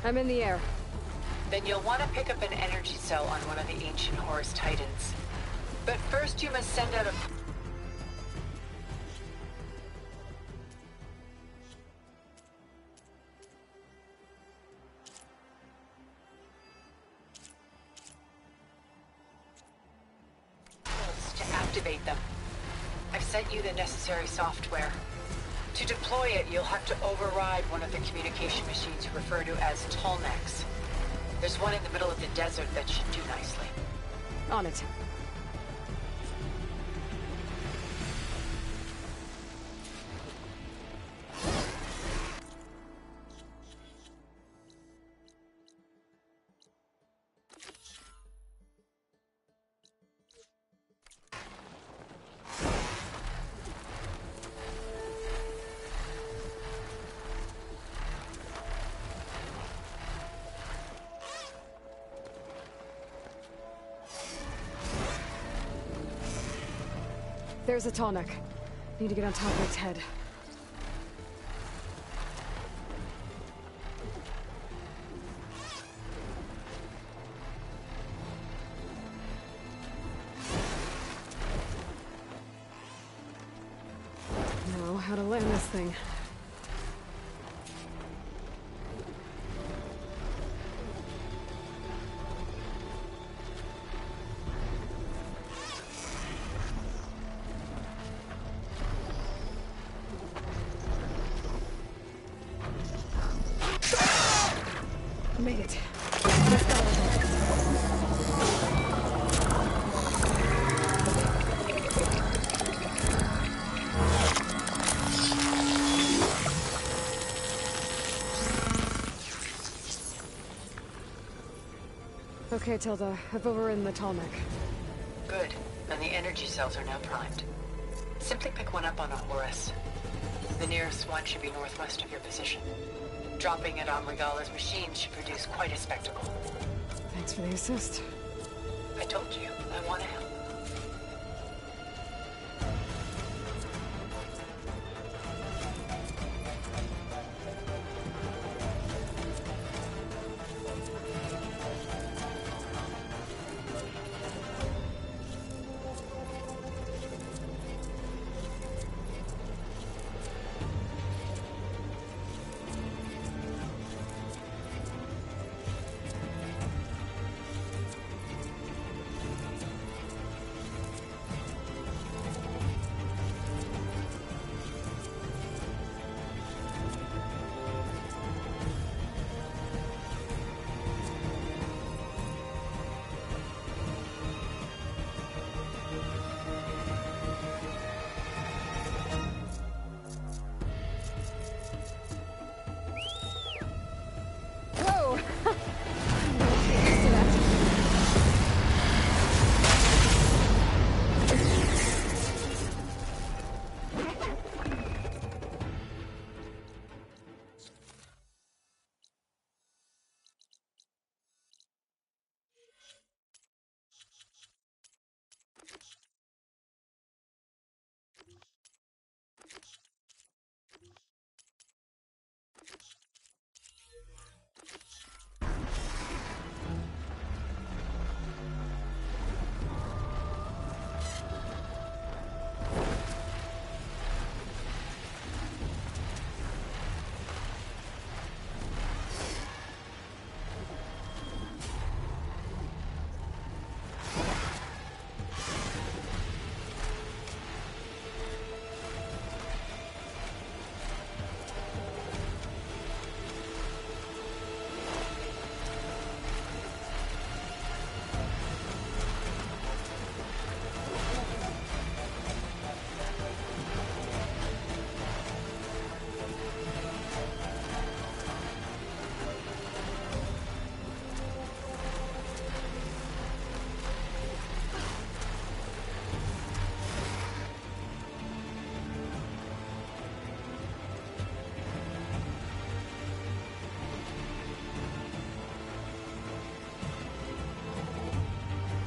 I'm in the air.
Then you'll want to pick up an energy cell on one of the ancient Horus Titans. But first you must send out a... to activate them. I've sent you the necessary software. To deploy it, you'll have to override one of the communication machines you refer to as Tallnecks. There's one in the middle of the desert that should do nicely.
On it. There's a tall neck. Need to get on top of its head. Know how to land this thing. Made it. Okay, Tilda. I've overridden the tall neck.
Good. And the energy cells are now primed. Simply pick one up on a Horus. The nearest one should be northwest of your position. Dropping it on Regala's machine should produce quite a spectacle.
Thanks for the assist.
I told you, I want to help.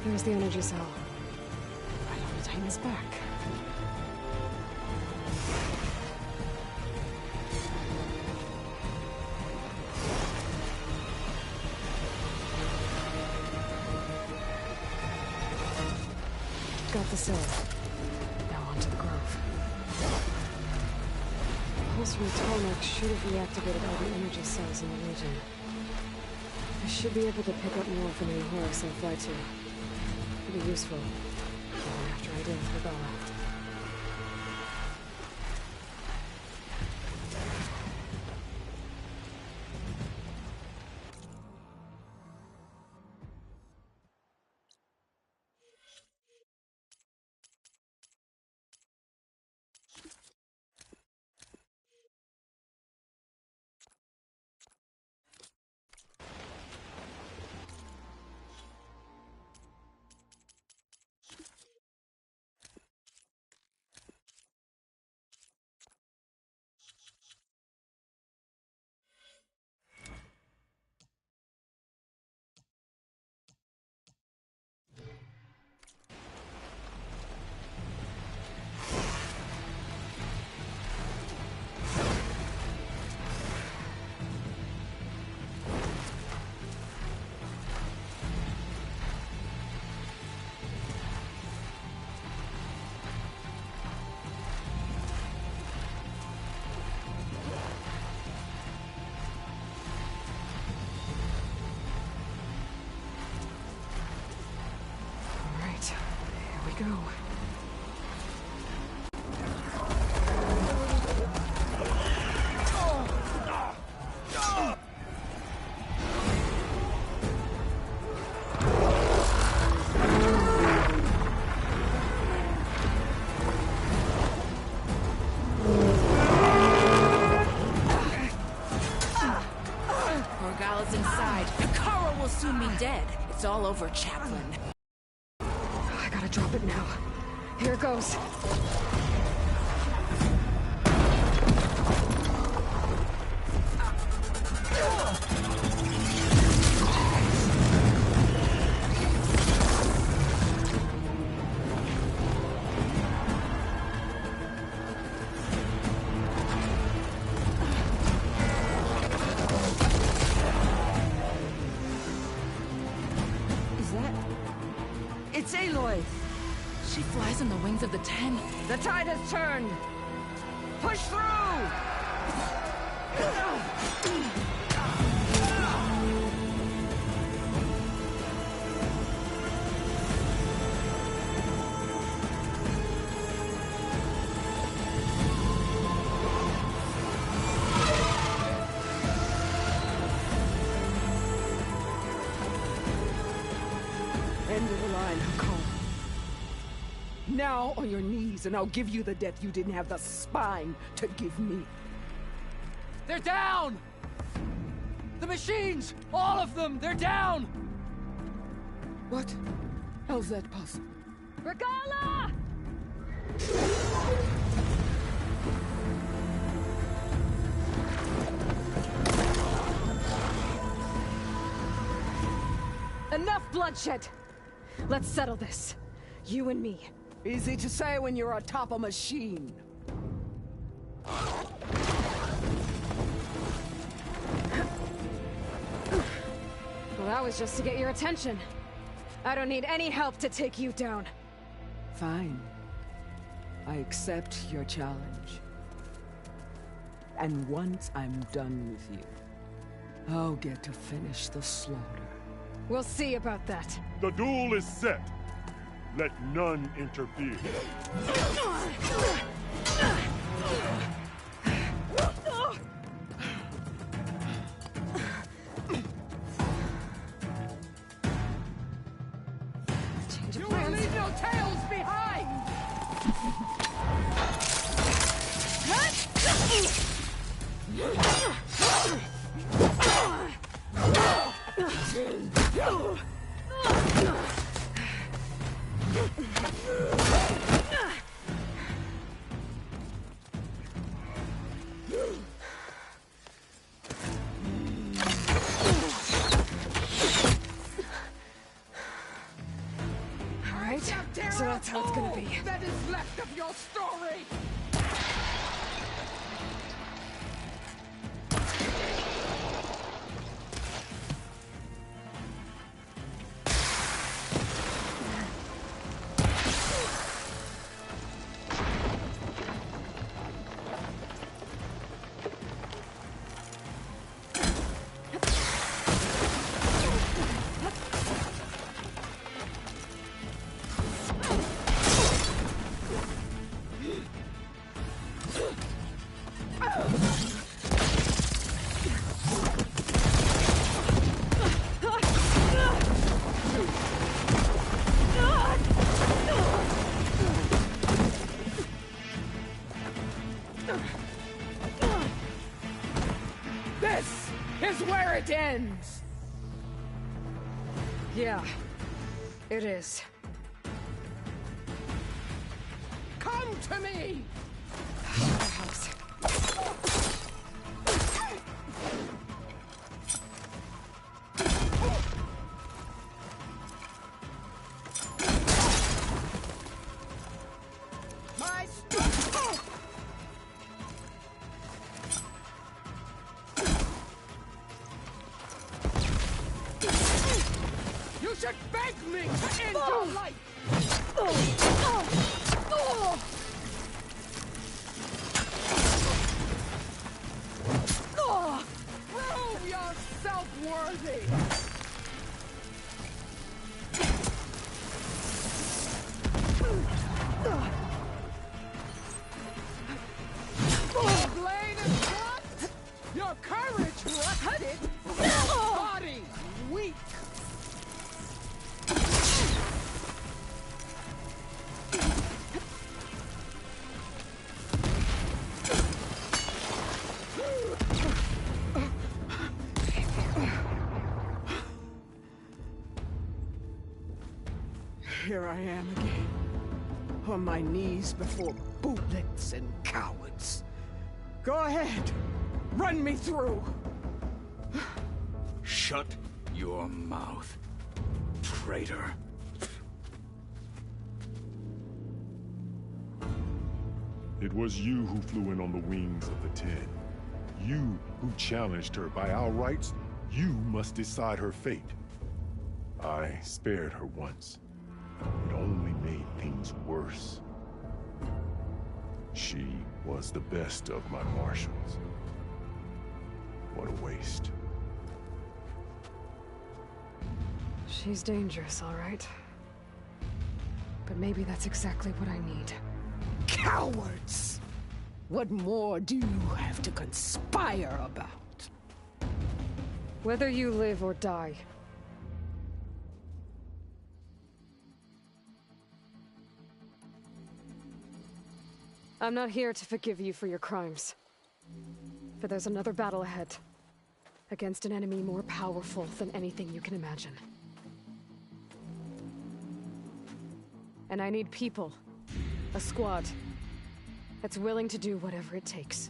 There's the energy cell. I have to tighten this back. Got the cell. Now onto the grove. The pulse from Tomek should have reactivated all the energy cells in the region. I should be able to pick up more from any Horus I fly to. Be useful after I deal with Regala. Go.
Regala's inside. Hikaru will soon be dead. It's all over, Chaplain.
I gotta drop it now. Here it goes.
It's Aloy!
She flies on the wings of the Ten.
The tide has turned! Push through! End of the line, Hakon. Now on your knees, and I'll give you the death you didn't have the spine to give me.
They're down! The machines! All of them! They're down!
What? How's that possible?
Regala! Enough bloodshed! Let's settle this. You and me.
Easy to say when you're atop a machine.
Well, that was just to get your attention. I don't need any help to take you down.
Fine. I accept your challenge. And once I'm done with you, I'll get to finish the slaughter.
We'll see about that.
The duel is set. Let none interfere.
You will leave no tails behind!
Alright, so that's how it's gonna be.
That is left of your story! This is where it ends!
Yeah, it is.
Come to me! My You should beg me to end your life! Prove yourself worthy! Blade and blood! Your courage rusted! Body weak! Here I am again, on my knees before bootlets and cowards. Go ahead, run me through.
Shut your mouth, traitor.
It was you who flew in on the wings of the Ten. You who challenged her. By our rights, you must decide her fate. I spared her once. it only made things worse. She was the best of my marshals. What a waste.
She's dangerous, all right. But maybe that's exactly what I need.
Cowards! What more do you have to conspire about?
Whether you live or die. I'm not here to forgive you for your crimes. But there's another battle ahead. Against an enemy more powerful than anything you can imagine. And I need people. A squad. That's willing to do whatever it takes.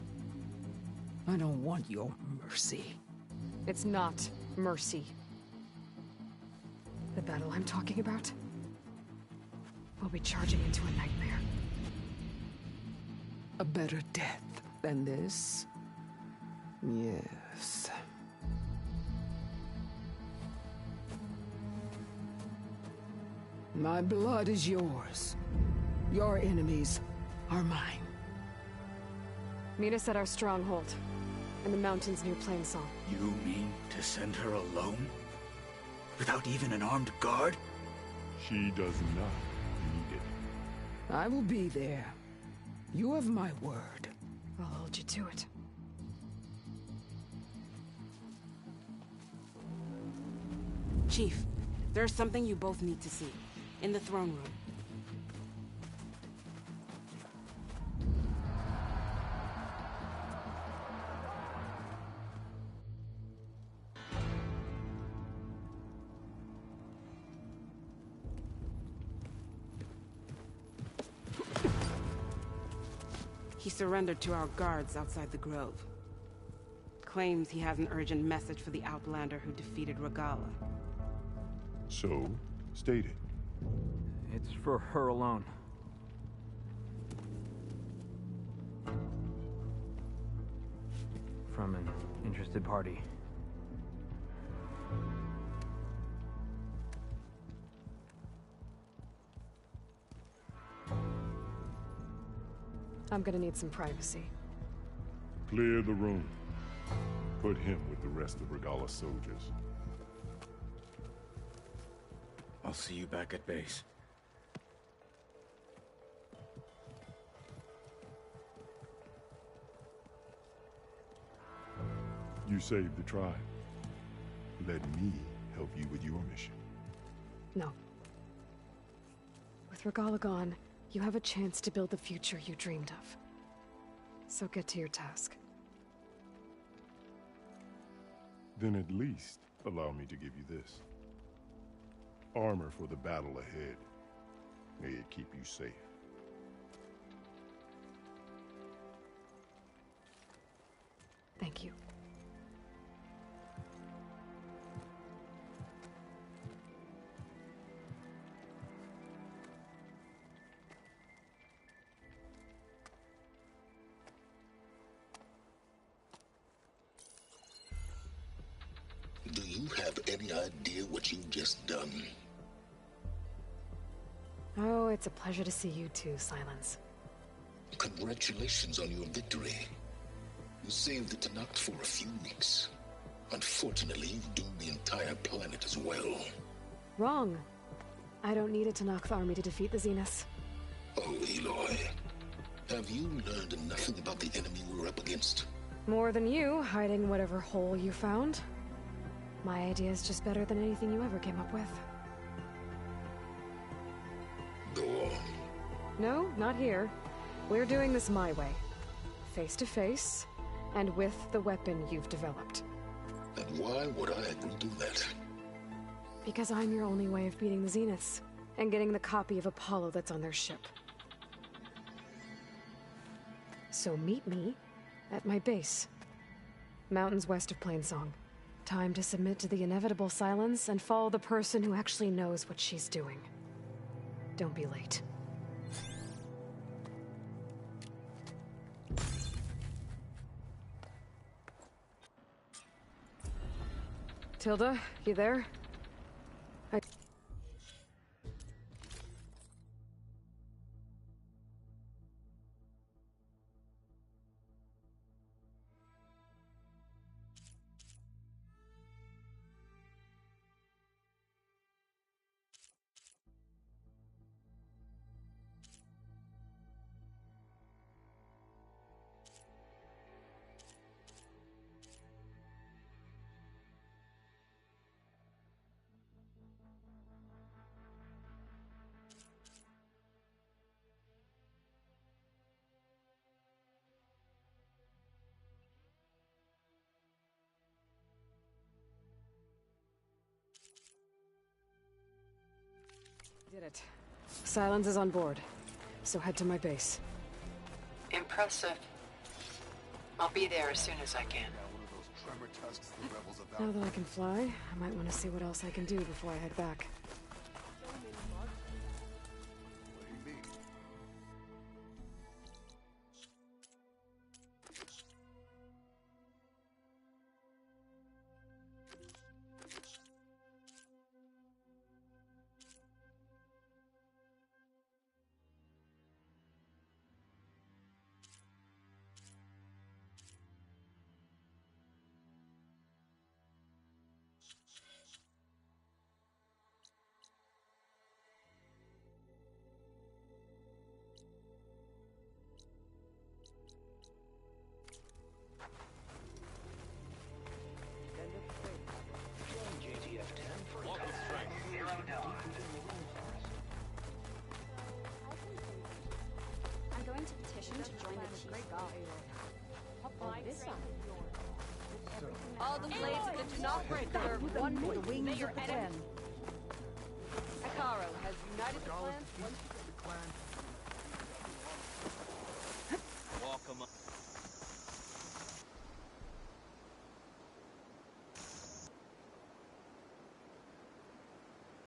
I don't want your mercy.
It's not mercy. The battle I'm talking about will be charging into a nightmare.
A better death than this? Yes. My blood is yours. Your enemies are mine.
Meet us at our stronghold, in the mountains near Plainsong.
You mean to send her alone? Without even an armed guard?
She does not need it.
I will be there. You have my word.
I'll hold you to it.
Chief, there's something you both need to see. In the throne room. He surrendered to our guards outside the grove. Claims he has an urgent message for the Outlander who defeated Regala.
So, state it.
It's for her alone. From an interested party.
I'm gonna need some privacy.
Clear the room. Put him with the rest of Regala's soldiers.
I'll see you back at base.
You saved the tribe. Let me help you with your mission.
No. With Regala gone, you have a chance to build the future you dreamed of. So get to your task.
Then at least allow me to give you this. Armor for the battle ahead. May it keep you safe.
Thank you.
Do you have any idea what you've just done?
Oh, it's a pleasure to see you too, Silence.
Congratulations on your victory. You saved the Tenakth for a few weeks. Unfortunately, you've doomed the entire planet as well.
Wrong. I don't need a Tenakth army to defeat the Zeniths.
Oh, Eloy. Have you learned nothing about the enemy we're up against?
More than you, hiding whatever hole you found. My idea is just better than anything you ever came up with.
Go on.
No, not here. We're doing this my way. Face to face, and with the weapon you've developed.
And why would I agree to that?
Because I'm your only way of beating the Zeniths, and getting the copy of Apollo that's on their ship. So meet me at my base. Mountains west of Plainsong. Time to submit to the inevitable silence and follow the person who actually knows what she's doing. Don't be late. Tilda, you there? Did it. Silence is on board, so head to my base.
Impressive. I'll be there as soon as I can.
Now that I can fly, I might want to see what else I can do before I head back.
I'm going to petition to join the Chief Guard.
All the blades that do not break serve one point. May your enemy... Hekarro has united the clan.
Walk 'em up.